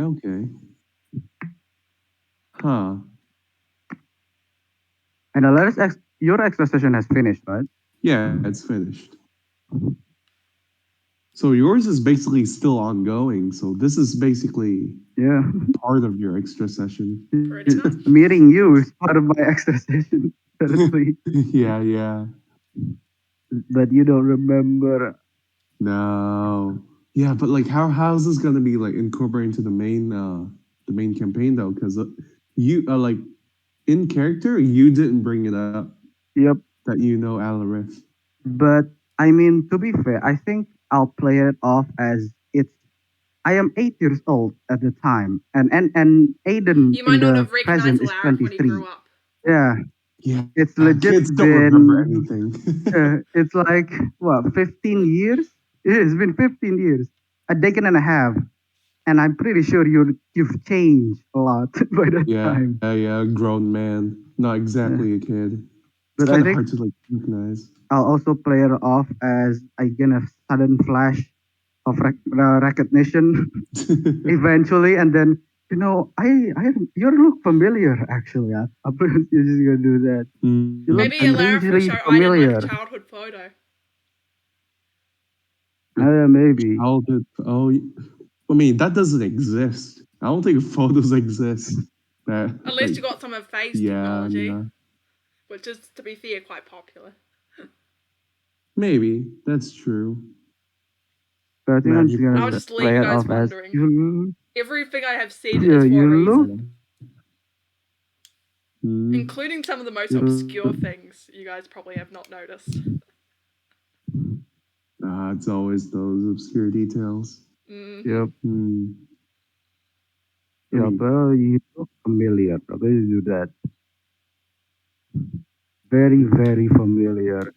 Huh. And your extra session has finished, right? Yeah, it's finished. So yours is basically still ongoing. So this is basically part of your extra session. Meeting you is part of my extra session. Yeah. But you don't remember. No. Yeah, but like how's this gonna be like incorporated into the main campaign though? Because you like in character you didn't bring it up. Yep. That you know Alarith. But I mean, to be fair, I think I'll play it off as I am 8 years old at the time, and Aiden you might in not the have recognized present is Alarith when he 23. grew up. Yeah, it's legit. Kids don't remember anything. It's like what 15 years. It's been 15 years, a decade and a half, and I'm pretty sure you've changed a lot by that Yeah, time. yeah, grown man, not exactly a kid. It's But kind I of think hard to like recognize. I'll also play it off as I get a sudden flash of recognition eventually, and then you look familiar actually. I bet you're just gonna do that. You look Maybe Alarith will strangely show Aiden like a familiar. childhood photo. Maybe. Childhood. Oh, I mean that doesn't exist. I don't think photos exist. That At least you got some of face yeah, technology, yeah, which is, to be fair, quite popular. maybe that's true. But I think I'm just Magic I'll gonna just leave play you it guys off as wondering. you. Everything I have said Yeah, is for a you look. reason, Mm, including some of the most You, obscure things you guys probably have not noticed. it's always those obscure details. Mm-hmm. yep. Hmm. I Yeah, mean, but you look familiar. I bet you do that. Very, very familiar.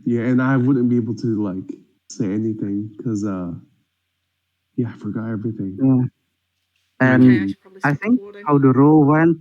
yeah, and I wouldn't be able to like say anything because yeah, I forgot everything. Yeah. Okay, I And Mm, should probably I stop think recording. how the role went